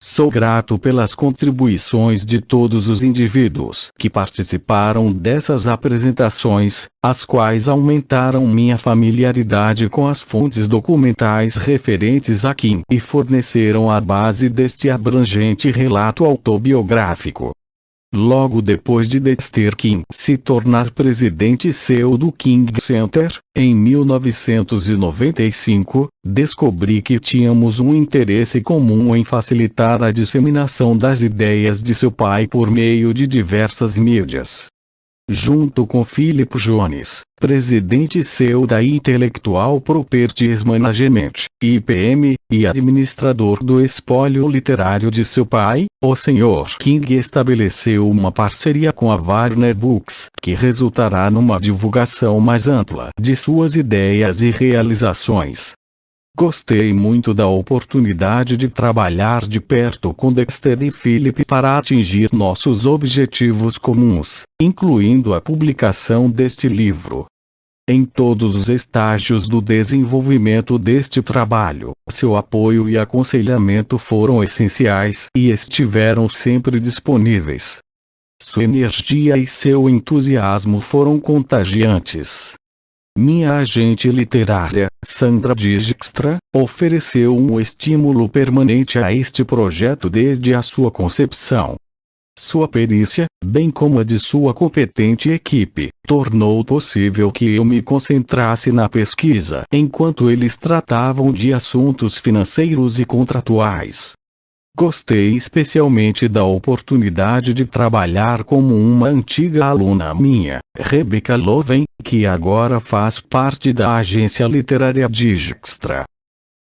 Sou grato pelas contribuições de todos os indivíduos que participaram dessas apresentações, as quais aumentaram minha familiaridade com as fontes documentais referentes a King e forneceram a base deste abrangente relato autobiográfico. Logo depois de Dexter King se tornar presidente CEO do King Center, em 1995, descobri que tínhamos um interesse comum em facilitar a disseminação das ideias de seu pai por meio de diversas mídias. Junto com Philip Jones, presidente CEO da Intellectual Properties Management, IPM, e administrador do espólio literário de seu pai, o Sr. King estabeleceu uma parceria com a Warner Books, que resultará numa divulgação mais ampla de suas ideias e realizações. Gostei muito da oportunidade de trabalhar de perto com Dexter e Philip para atingir nossos objetivos comuns, incluindo a publicação deste livro. Em todos os estágios do desenvolvimento deste trabalho, seu apoio e aconselhamento foram essenciais e estiveram sempre disponíveis. Sua energia e seu entusiasmo foram contagiantes. Minha agente literária, Sandra Dijkstra, ofereceu um estímulo permanente a este projeto desde a sua concepção. Sua perícia, bem como a de sua competente equipe, tornou possível que eu me concentrasse na pesquisa enquanto eles tratavam de assuntos financeiros e contratuais. Gostei especialmente da oportunidade de trabalhar como uma antiga aluna minha, Rebecca Loven, que agora faz parte da agência literária Dijkstra.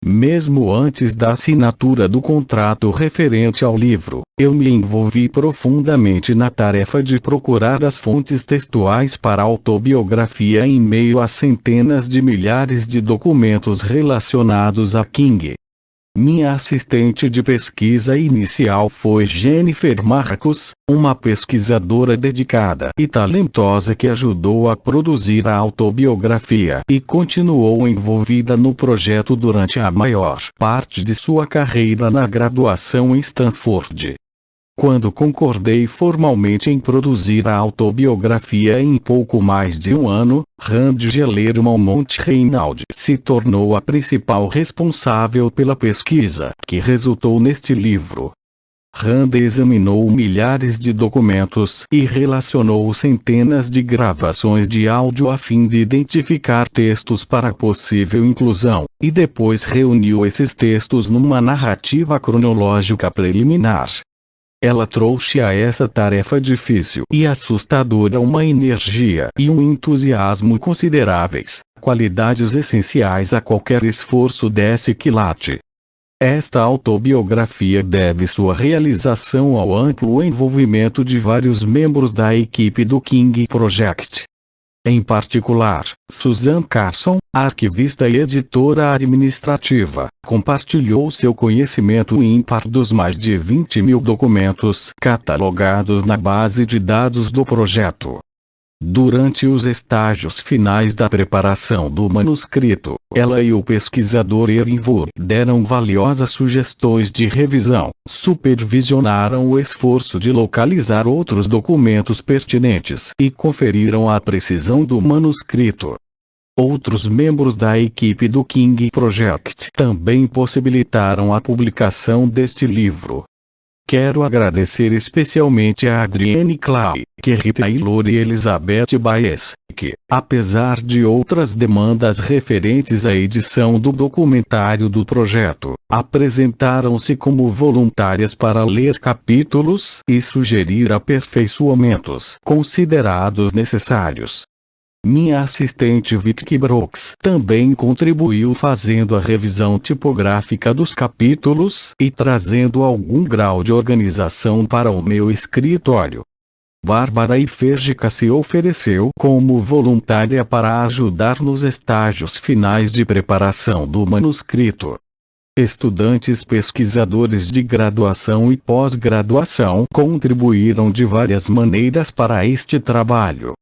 Mesmo antes da assinatura do contrato referente ao livro, eu me envolvi profundamente na tarefa de procurar as fontes textuais para a autobiografia em meio a centenas de milhares de documentos relacionados a King. Minha assistente de pesquisa inicial foi Jennifer Marcus, uma pesquisadora dedicada e talentosa que ajudou a produzir a autobiografia e continuou envolvida no projeto durante a maior parte de sua carreira na graduação em Stanford. Quando concordei formalmente em produzir a autobiografia em pouco mais de um ano, Rand Gellerman Reynald se tornou a principal responsável pela pesquisa que resultou neste livro. Rand examinou milhares de documentos e relacionou centenas de gravações de áudio a fim de identificar textos para possível inclusão, e depois reuniu esses textos numa narrativa cronológica preliminar. Ela trouxe a essa tarefa difícil e assustadora uma energia e um entusiasmo consideráveis, qualidades essenciais a qualquer esforço desse quilate. Esta autobiografia deve sua realização ao amplo envolvimento de vários membros da equipe do King Project. Em particular, Susan Carson, arquivista e editora administrativa, compartilhou seu conhecimento ímpar dos mais de 20.000 documentos catalogados na base de dados do projeto. Durante os estágios finais da preparação do manuscrito, ela e o pesquisador Erin Vur deram valiosas sugestões de revisão, supervisionaram o esforço de localizar outros documentos pertinentes e conferiram a precisão do manuscrito. Outros membros da equipe do King Project também possibilitaram a publicação deste livro. Quero agradecer especialmente a Adrienne Clay, Kerry Taylor e Elizabeth Baez, que, apesar de outras demandas referentes à edição do documentário do projeto, apresentaram-se como voluntárias para ler capítulos e sugerir aperfeiçoamentos considerados necessários. Minha assistente Vicky Brooks também contribuiu fazendo a revisão tipográfica dos capítulos e trazendo algum grau de organização para o meu escritório. Bárbara Ifergica se ofereceu como voluntária para ajudar nos estágios finais de preparação do manuscrito. Estudantes pesquisadores de graduação e pós-graduação contribuíram de várias maneiras para este trabalho.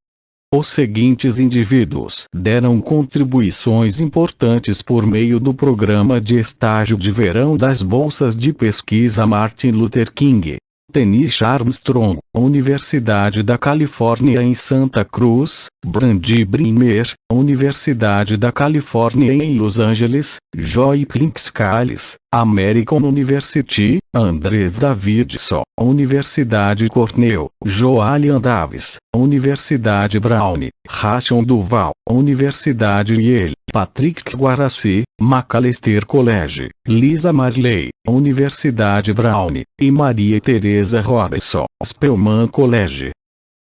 Os seguintes indivíduos deram contribuições importantes por meio do programa de estágio de verão das bolsas de pesquisa Martin Luther King. Tanisha Armstrong, Universidade da Califórnia em Santa Cruz; Brandi Brimmer, Universidade da Califórnia em Los Angeles; Joy Clinkscales, American University; André Davidson, Universidade Cornell; Joalian Davis, Universidade Brown; Rashon Duval, Universidade Yale; Patrick Guaraci, Macalester College; Lisa Marley, Universidade Brown; e Maria Teresa Robinson, Spelman College.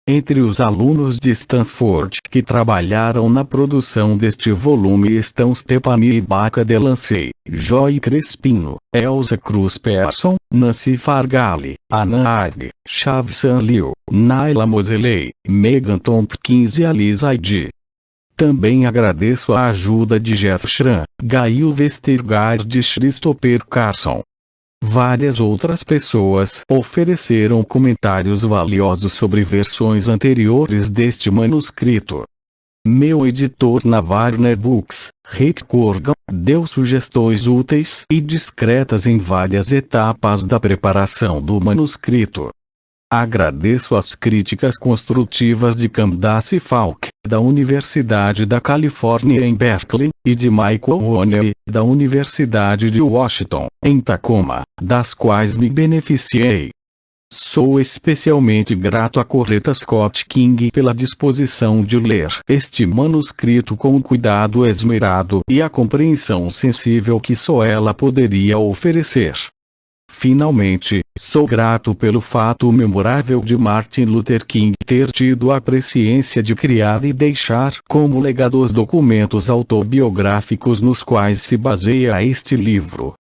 Entre os alunos de Stanford que trabalharam na produção deste volume estão Stephanie Baca Delancey, Joy Crespino, Elsa Cruz Persson, Nancy Fargali, Anna Ard, Chavsan Liu, Naila Moseley, Megan Tompkins e Alisa Aidi. Também agradeço a ajuda de Jeff Schramm, Gail Vestergaard e Christopher Carson. Várias outras pessoas ofereceram comentários valiosos sobre versões anteriores deste manuscrito. Meu editor na Warner Books, Rick Corgan, deu sugestões úteis e discretas em várias etapas da preparação do manuscrito. Agradeço as críticas construtivas de Candace Falk, da Universidade da Califórnia em Berkeley, e de Michael O'Neill, da Universidade de Washington, em Tacoma, das quais me beneficiei. Sou especialmente grato a Coretta Scott King pela disposição de ler este manuscrito com o cuidado esmerado e a compreensão sensível que só ela poderia oferecer. Finalmente, sou grato pelo fato memorável de Martin Luther King ter tido a presciência de criar e deixar como legado os documentos autobiográficos nos quais se baseia este livro.